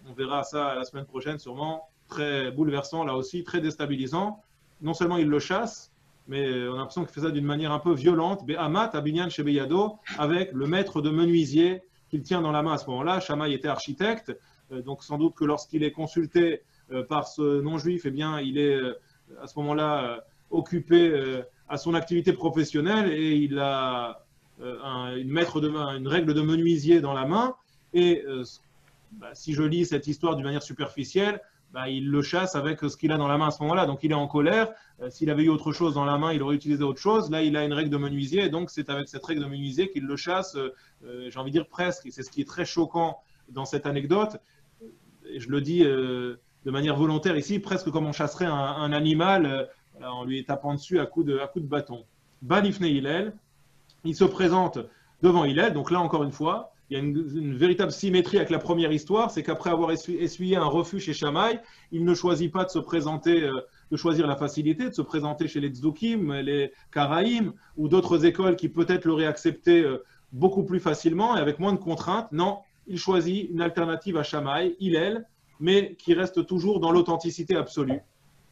[SPEAKER 1] On verra ça la semaine prochaine, sûrement très bouleversant là aussi, très déstabilisant. Non seulement il le chasse, mais on a l'impression qu'il fait ça d'une manière un peu violente. Be'amat abinyan shebeyado, avec le maître de menuisier qu'il tient dans la main à ce moment-là. Shammai était architecte, donc sans doute que lorsqu'il est consulté par ce non-juif, eh bien, il est à ce moment-là occupé à son activité professionnelle et il a une règle de menuisier dans la main. Et si je lis cette histoire d'une manière superficielle, il le chasse avec ce qu'il a dans la main à ce moment-là. Donc il est en colère. S'il avait eu autre chose dans la main, il aurait utilisé autre chose. Là, il a une règle de menuisier. Et donc c'est avec cette règle de menuisier qu'il le chasse, j'ai envie de dire presque. Et c'est ce qui est très choquant dans cette anecdote. Et je le dis de manière volontaire ici, presque comme on chasserait un animal en lui tapant dessus à coups de bâton. Balifne Hillel, il se présente devant Hillel. Donc là, encore une fois, il y a une véritable symétrie avec la première histoire, c'est qu'après avoir essuyé un refus chez Shammai, il ne choisit pas de se présenter, de choisir la facilité, de se présenter chez les Tzdukim, les Karaïm ou d'autres écoles qui peut-être l'auraient accepté beaucoup plus facilement et avec moins de contraintes. Non, il choisit une alternative à Shammai, Hillel, mais qui reste toujours dans l'authenticité absolue.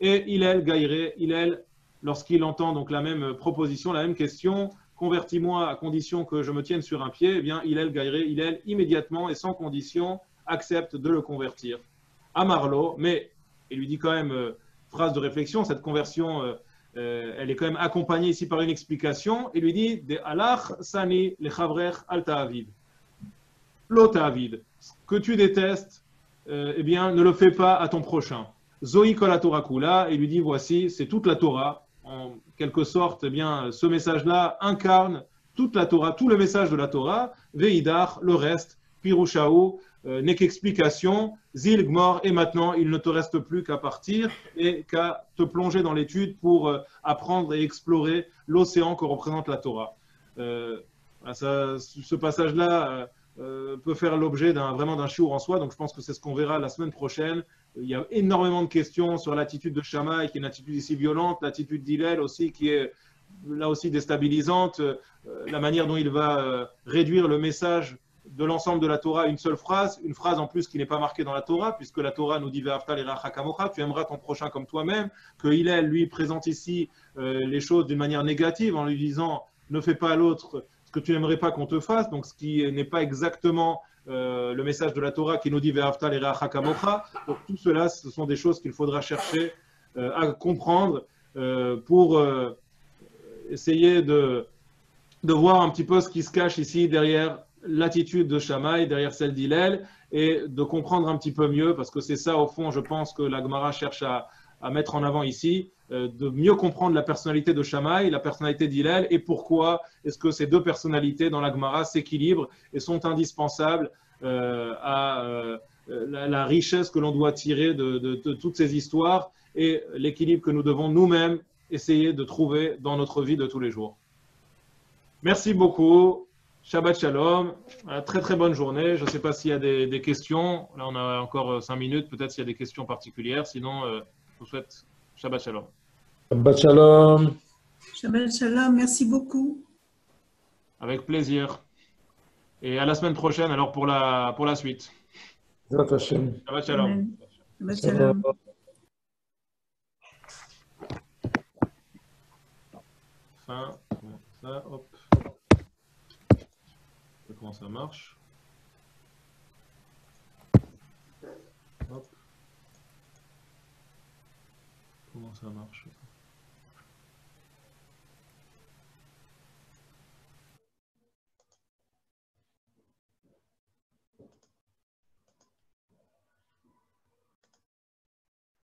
[SPEAKER 1] Et Hillel, lorsqu'il entend donc la même proposition, la même question, convertis-moi à condition que je me tienne sur un pied, eh bien, Hillel, immédiatement et sans condition, accepte de le convertir. Amarlo, mais il lui dit quand même, phrase de réflexion, cette conversion, elle est quand même accompagnée ici par une explication, il lui dit, de alach sani lechavrech al ta'avid. Lo ta'avid. Ce que tu détestes, eh bien, ne le fais pas à ton prochain. Zoï kol haTorah kula, il lui dit, voici, c'est toute la Torah. En quelque sorte, eh bien, ce message-là incarne toute la Torah, tout le message de la Torah, Veidar, le reste, Pirushaou, n'est qu'explication, Zil, Gmor, et maintenant il ne te reste plus qu'à partir et qu'à te plonger dans l'étude pour apprendre et explorer l'océan que représente la Torah. Ce passage-là peut faire l'objet vraiment d'un shiur en soi, donc je pense que c'est ce qu'on verra la semaine prochaine. Il y a énormément de questions sur l'attitude de Shammai, qui est une attitude ici violente, l'attitude d'Hillel aussi, qui est là aussi déstabilisante, la manière dont il va réduire le message de l'ensemble de la Torah à une seule phrase, une phrase en plus qui n'est pas marquée dans la Torah, puisque la Torah nous dit Ve'ahavta l'iracha kamocha, tu aimeras ton prochain comme toi-même, que Hillel, lui, présente ici les choses d'une manière négative en lui disant ne fais pas à l'autre ce que tu n'aimerais pas qu'on te fasse, donc ce qui n'est pas exactement le message de la Torah qui nous dit Ve'ahavta l'iracha kamocha. Donc tout cela, ce sont des choses qu'il faudra chercher à comprendre pour essayer de de voir un petit peu ce qui se cache ici derrière l'attitude de Shammai, derrière celle d'Hillel, et de comprendre un petit peu mieux, parce que c'est ça, au fond, je pense que la Gemara cherche à mettre en avant ici, de mieux comprendre la personnalité de Shammai, la personnalité d'Hillel, et pourquoi est-ce que ces deux personnalités dans la Gemara s'équilibrent et sont indispensables à la richesse que l'on doit tirer de toutes ces histoires et l'équilibre que nous devons nous-mêmes essayer de trouver dans notre vie de tous les jours. Merci beaucoup. Shabbat Shalom. Très très bonne journée. Je ne sais pas s'il y a des questions. Là, on a encore 5 minutes. Peut-être s'il y a des questions particulières. Sinon, je vous souhaite Shabbat Shalom.
[SPEAKER 3] Shabbat Shalom.
[SPEAKER 2] Shabbat Shalom, merci beaucoup.
[SPEAKER 1] Avec plaisir. Et à la semaine prochaine alors pour la suite.
[SPEAKER 3] Zrat Hashem.
[SPEAKER 1] Shabbat Shalom.
[SPEAKER 2] Amen. Shabbat Shalom.
[SPEAKER 1] Fin. Ça, hop. Comment ça marche? Hop. Comment ça marche?